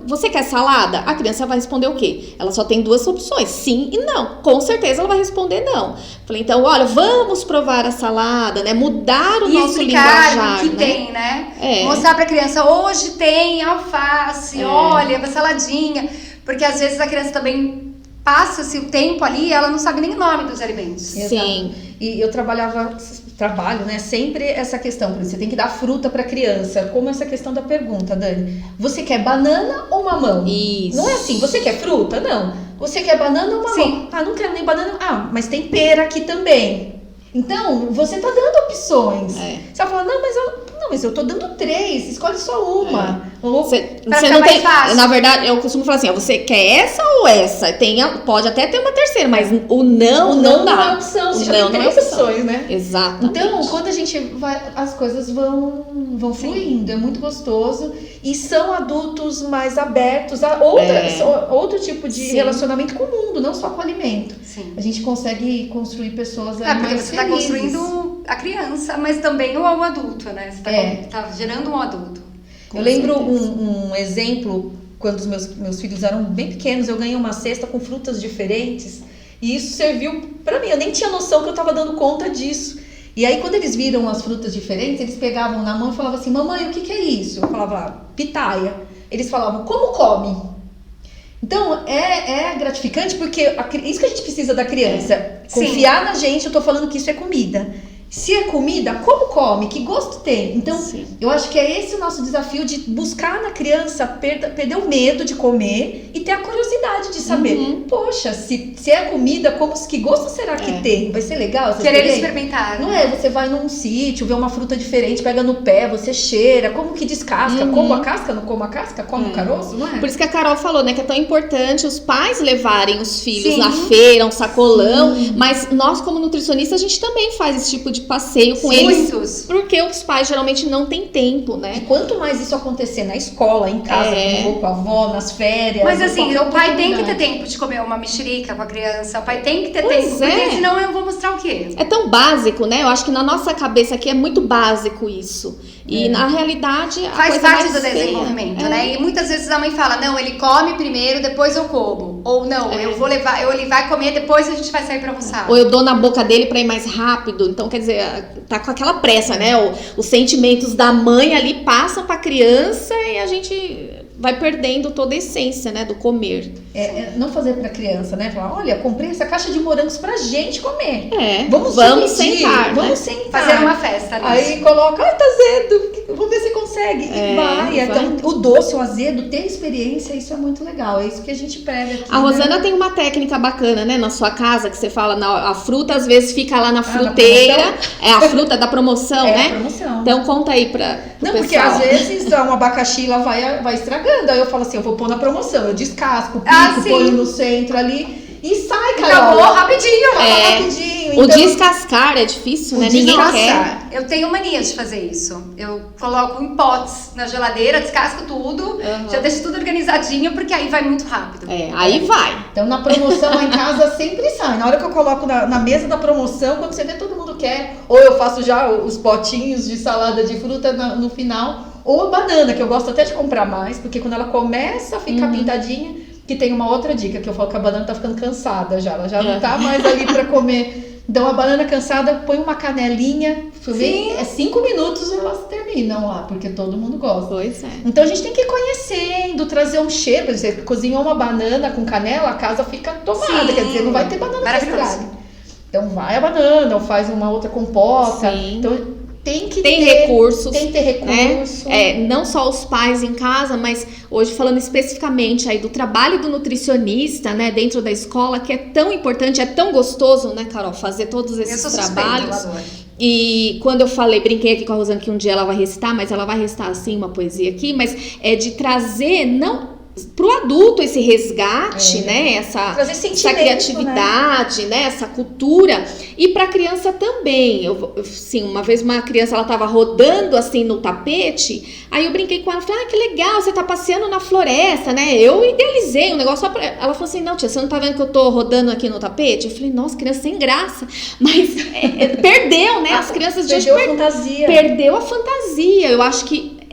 Você quer salada? A criança vai responder o quê? Ela só tem duas opções, sim e não. Com certeza ela vai responder não. Falei, então, olha, vamos provar a salada, né? Mudar o nosso linguajar, o que né? tem, né? É. Mostrar pra criança, hoje tem alface, olha, uma saladinha. Porque às vezes a criança também passa-se o tempo ali e ela não sabe nem o nome dos alimentos. Sim. E eu trabalho, né, sempre essa questão, por isso você tem que dar fruta para criança, como essa questão da pergunta, Dani. Você quer banana ou mamão? Isso. Não é assim, você quer fruta? Não. Você quer banana ou mamão? Sim. Não quero nem banana. Mas tem pera aqui também. Então, você tá dando opções. Você vai falar, não, mas eu não, mas eu tô dando 3, escolhe só uma. Ou... Você Pra ficar não mais tem. fácil. Na verdade, eu costumo falar assim: ó, você quer essa ou essa? Pode até ter uma terceira, mas o não não dá. é opção, O você já não tem não é 3 opção. opções, né? Exatamente. Então, quando a gente vai, as coisas vão fluindo, é muito gostoso. E são adultos mais abertos a outro tipo de Sim. relacionamento com o mundo, não só com o alimento. Sim. A gente consegue construir pessoas Porque mais você está felizes. construindo a criança, mas também o adulto, né? Você tá gerando um adulto. Eu lembro um exemplo, quando os meus filhos eram bem pequenos, eu ganhei uma cesta com frutas diferentes. E isso serviu pra mim, eu nem tinha noção que eu tava dando conta disso. E aí, quando eles viram as frutas diferentes, eles pegavam na mão e falavam assim, mamãe, o que é isso? Eu falava, pitaia. Eles falavam, como come? Então, é gratificante porque isso que a gente precisa da criança. Confiar na gente, eu tô falando que isso é comida. Se é comida, como come? Que gosto tem? Então, eu acho que é esse o nosso desafio de buscar na criança perder o medo de comer e ter a curiosidade de saber. Poxa, se é comida, que gosto será que tem? Vai ser legal essa Querer experiência? experimentar. Não é? Você vai num sítio, vê uma fruta diferente, pega no pé, você cheira, como que descasca? Como a casca? Não como a casca? Come o caroço? Não é? Por isso que a Carol falou, né, que é tão importante os pais levarem os filhos Sim. na feira, um sacolão, mas nós como nutricionistas, a gente também faz esse tipo de passeio com eles, Muitos. porque os pais geralmente não têm tempo, E né? quanto mais isso acontecer na escola, em casa, quando eu vou com a avó, nas férias... Mas assim, qualquer o pai tem que ter oportunidade. tempo de comer uma mexerica com a criança. O pai tem que ter Pois tempo, é. porque senão eu vou mostrar o quê? É tão básico, né? Eu acho que na nossa cabeça aqui é muito básico isso. E na realidade a Faz coisa parte mais do feia. desenvolvimento, né? E muitas vezes a mãe fala, não, ele come primeiro, depois eu como. Ou não, ele vai comer, depois a gente vai sair pra almoçar. Ou eu dou na boca dele pra ir mais rápido. Então, quer dizer, tá com aquela pressa, né? Os sentimentos da mãe ali passam pra criança e a gente vai perdendo toda a essência, né, do comer. Não fazer pra criança, né? Falar, olha, comprei essa caixa de morangos pra gente comer. Vamos dividir, sentar, né? Vamos sentar. Fazer uma festa nisso. Aí coloca, tá azedo, vamos ver se consegue. E vai. Então, o doce, o azedo, ter experiência, isso é muito legal. É isso que a gente prega aqui. A Rosana tem uma técnica bacana, né, na sua casa, que você fala, a fruta às vezes fica lá na fruteira. É a fruta da promoção, né? Promoção. Então conta aí pro Não, porque pessoal. às vezes um abacaxi lá vai estragando. Aí eu falo assim, eu vou pôr na promoção. Eu descasco, pico, sim. ponho no centro ali e sai, Carol. Acabou rapidinho. Rapidinho. O Então, descascar é difícil, né? Ninguém descascar. quer. Eu tenho mania de fazer isso. Eu coloco em potes na geladeira, descasco tudo, já deixo tudo organizadinho, porque aí vai muito rápido. Aí vai. Então, na promoção lá em casa sempre sai. Na hora que eu coloco na mesa da promoção, quando você vê, todo mundo quer. Ou eu faço já os potinhos de salada de fruta no final. Ou a banana, que eu gosto até de comprar mais, porque quando ela começa a ficar pintadinha, que tem uma outra dica, que eu falo que a banana tá ficando cansada já. Ela já não tá mais ali pra comer. Então, a banana cansada, põe uma canelinha. Vê, 5 minutos elas terminam lá, porque todo mundo gosta. Pois é. Então a gente tem que ir conhecendo, trazer um cheiro. Por exemplo, você cozinhou uma banana com canela, a casa fica tomada. Sim. Quer dizer, não vai ter banana que Maravilhoso. estrague. Então vai a banana, ou faz uma outra compota. Sim. Então tem que Tem ter recursos. Tem que ter recurso. Né? Não só os pais em casa, mas hoje falando especificamente aí do trabalho do nutricionista, né, dentro da escola, que é tão importante, é tão gostoso, né, Carol, fazer todos Eu esses sou suspeita, trabalhos. eu adoro. E quando eu brinquei aqui com a Rosana que um dia ela vai recitar, mas ela vai recitar assim uma poesia aqui, mas é de trazer pro adulto esse resgate, né? Essa criatividade, né? Essa cultura. E pra criança também. Uma vez uma criança, ela tava rodando assim no tapete, aí eu brinquei com ela, falei, que legal, você tá passeando na floresta, né? Eu idealizei um negócio só pra... Ela falou assim, não, tia, você não tá vendo que eu tô rodando aqui no tapete? Eu falei, nossa, criança sem graça. Mas perdeu, né? As crianças de hoje perdeu a fantasia. Eu acho que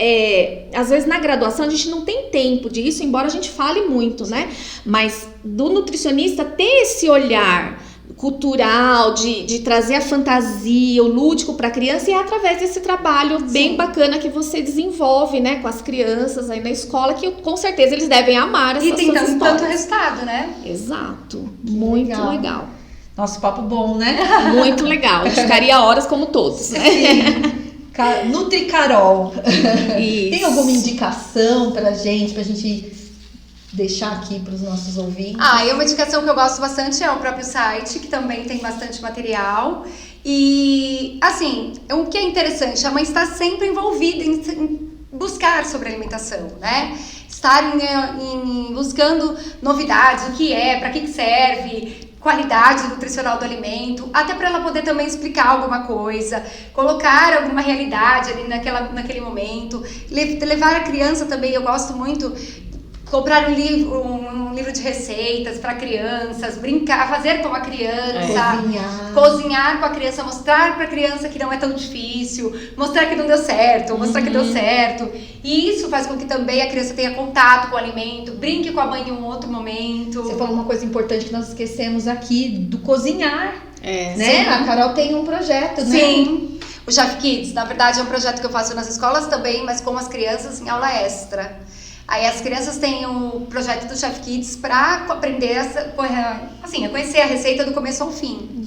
às vezes na graduação a gente não tem tempo disso, embora a gente fale muito, né? Mas do nutricionista ter esse olhar cultural, de trazer a fantasia, o lúdico para a criança, e é através desse trabalho bem bacana que você desenvolve, né, com as crianças aí na escola, que com certeza eles devem amar essas suas histórias. E tem tanto resultado, né? Exato. Muito legal. Nosso papo bom, né? Muito legal. A gente ficaria horas como todos, né? Sim. Nutri Carol. Isso. Tem alguma indicação pra gente deixar aqui para os nossos ouvintes? E uma indicação que eu gosto bastante é o próprio site, que também tem bastante material. E, assim, o que é interessante, a mãe está sempre envolvida em buscar sobre alimentação, né? Estar buscando novidades, o que é, para que serve, qualidade nutricional do alimento, até para ela poder também explicar alguma coisa, colocar alguma realidade ali naquele momento, levar a criança também, eu gosto muito, comprar um livro de receitas para crianças, brincar, fazer com a criança, cozinhar com a criança, mostrar para a criança que não é tão difícil, mostrar que não deu certo, mostrar que deu certo. E isso faz com que também a criança tenha contato com o alimento, brinque com a mãe em um outro momento. Você falou uma coisa importante que nós esquecemos aqui, do cozinhar, né? Sim. A Carol tem um projeto, né? Sim, o Chef Kids, na verdade é um projeto que eu faço nas escolas também, mas com as crianças em aula extra. Aí as crianças têm o projeto do Chef Kids para aprender a conhecer a receita do começo ao fim.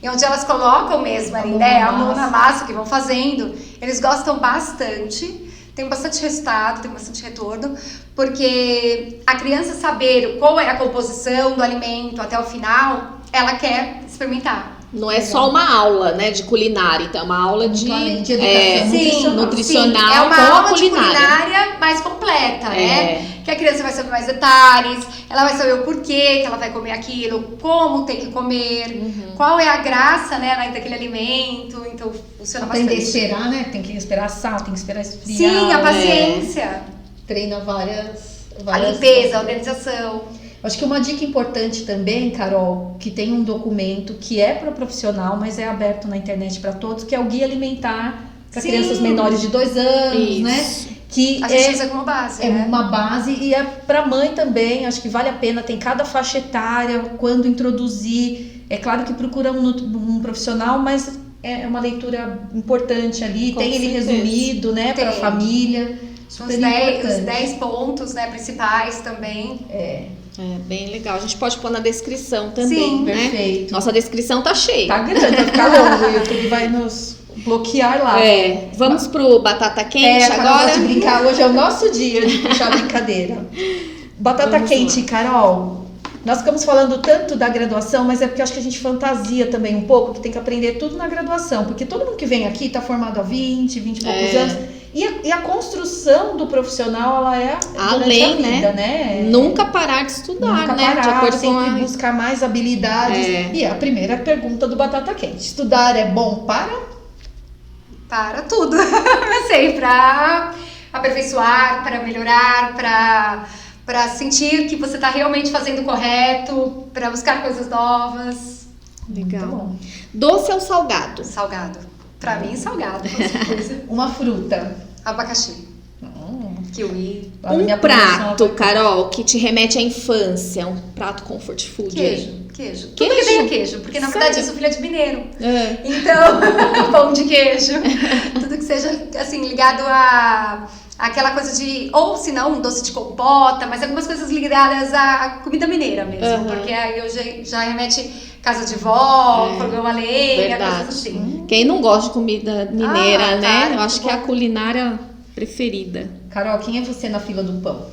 E onde elas colocam mesmo ali, né, a mão na massa, que vão fazendo. Eles gostam bastante, tem bastante resultado, tem bastante retorno, porque a criança saber qual é a composição do alimento até o final, ela quer experimentar. Não é só uma aula, né, de culinária, então é uma aula de educação nutricional é uma com aula a de culinária mais completa, né? Que a criança vai saber mais detalhes, ela vai saber o porquê que ela vai comer aquilo, como tem que comer, qual é a graça, né, daquele alimento, então funciona bastante. Aprender a esperar, né? Tem que esperar sal, tem que esperar esfriar. Sim, a paciência. Treina várias... A limpeza, a organização. Acho que uma dica importante também, Carol, que tem um documento que é para profissional, mas é aberto na internet para todos, que é o Guia Alimentar para crianças menores de 2 anos, né? Que a gente usa como base, é né? uma base e é para mãe também, acho que vale a pena, tem cada faixa etária, quando introduzir. É claro que procura um profissional, mas é uma leitura importante ali, Com tem ele certeza. resumido, né, para a família. Os 10 pontos, né, principais também. É bem legal. A gente pode pôr na descrição também, Sim, né? Perfeito. Nossa descrição tá cheia. Tá grande, vai ficar longo, o YouTube vai nos bloquear lá. Vamos pro batata quente a Carol agora. gosta de brincar, hoje é o nosso dia de puxar a brincadeira. Batata Vamos quente, Carol. Nós ficamos falando tanto da graduação, mas é porque eu acho que a gente fantasia também um pouco, que tem que aprender tudo na graduação, porque todo mundo que vem aqui tá formado há 20 e poucos anos. E a construção do profissional, ela é durante a vida, né? Nunca parar de estudar, Nunca né? parar, De acordo sempre com buscar mais habilidades. E a primeira pergunta do batata quente: estudar é bom para tudo. Eu sei, para aperfeiçoar, para melhorar, para sentir que você está realmente fazendo o correto, para buscar coisas novas. Legal. Muito bom. Doce ou salgado? Salgado. Para mim, salgado, com certeza. Uma fruta. Abacaxi. Kiwi. Um prato, Carol, que te remete à infância. Um prato comfort food. Queijo. Tudo que tenha queijo, porque na verdade eu sou filha de mineiro. É. Então, pão de queijo. Tudo que seja, assim, ligado a aquela coisa de, ou se não, um doce de compota, mas algumas coisas ligadas à comida mineira mesmo. Porque aí eu já remete casa de vó, fogão a lenha, coisas assim. Quem não gosta de comida mineira, né? Tá, eu acho que é a culinária preferida. Carol, quem é você na fila do pão?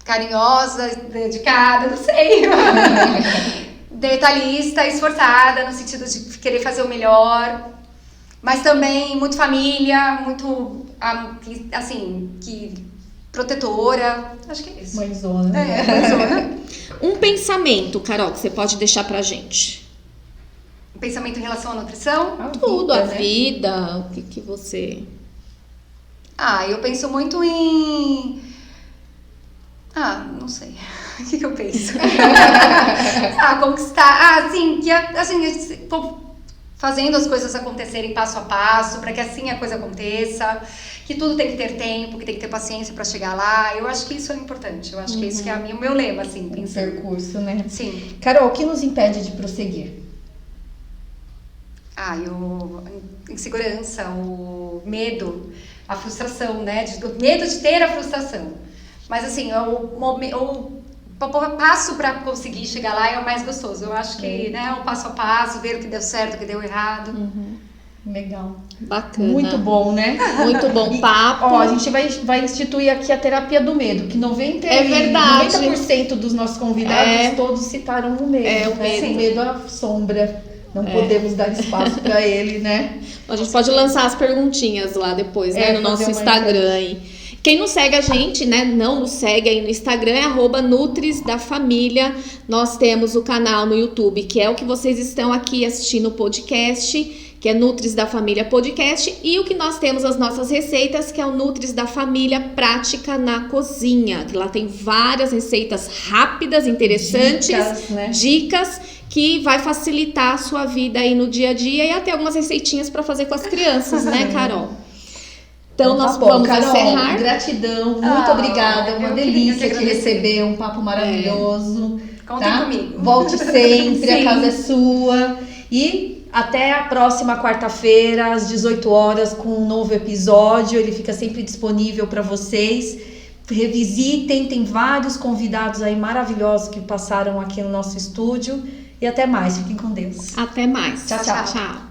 Carinhosa, dedicada, não sei. Detalhista, esforçada, no sentido de querer fazer o melhor. Mas também muito família, muito, assim, protetora. Acho que é isso. Mãezona. Mãezona. Um pensamento, Carol, que você pode deixar pra gente. Um pensamento em relação à nutrição? Tudo, a vida, o que você... Eu penso muito em... não sei. O que eu penso? Conquistar. Assim, fazendo as coisas acontecerem passo a passo, para que assim a coisa aconteça, que tudo tem que ter tempo, que tem que ter paciência para chegar lá. Eu acho que isso é importante. Eu acho que isso que é o meu lema, assim, pensando. Percurso, né? Sim. Carol, o que nos impede de prosseguir? Insegurança, o medo, a frustração, né? O medo de ter a frustração. Mas assim, o passo para conseguir chegar lá é o mais gostoso. Eu acho que, né, o passo a passo, ver o que deu certo, o que deu errado. Legal. Bacana. Muito bom, né? Muito bom papo. Ó, a gente vai instituir aqui a terapia do medo, que 90% dos nossos convidados todos citaram o medo. O medo. O medo assombra. Não podemos dar espaço para ele, né? A gente pode lançar as perguntinhas lá depois, né? No nosso Instagram aí. Quem não segue a gente, né? Não nos segue aí no Instagram, é @Nutris da Família. Nós temos o canal no YouTube, que é o que vocês estão aqui assistindo o podcast, que é Nutris da Família Podcast, e o que nós temos as nossas receitas, que é o Nutris da Família Prática na Cozinha, que lá tem várias receitas rápidas, interessantes, dicas que vai facilitar a sua vida aí no dia a dia, e até algumas receitinhas para fazer com as crianças, né, Carol? Então, nós vamos Carol, encerrar. Gratidão, muito obrigada. Uma delícia te receber, um papo maravilhoso. Contem comigo. Volte sempre, a casa é sua. E até a próxima quarta-feira, às 18 horas, com um novo episódio. Ele fica sempre disponível para vocês. Revisitem, tem vários convidados aí maravilhosos que passaram aqui no nosso estúdio. E até mais, fiquem com Deus. Até mais. Tchau, tchau. Tchau.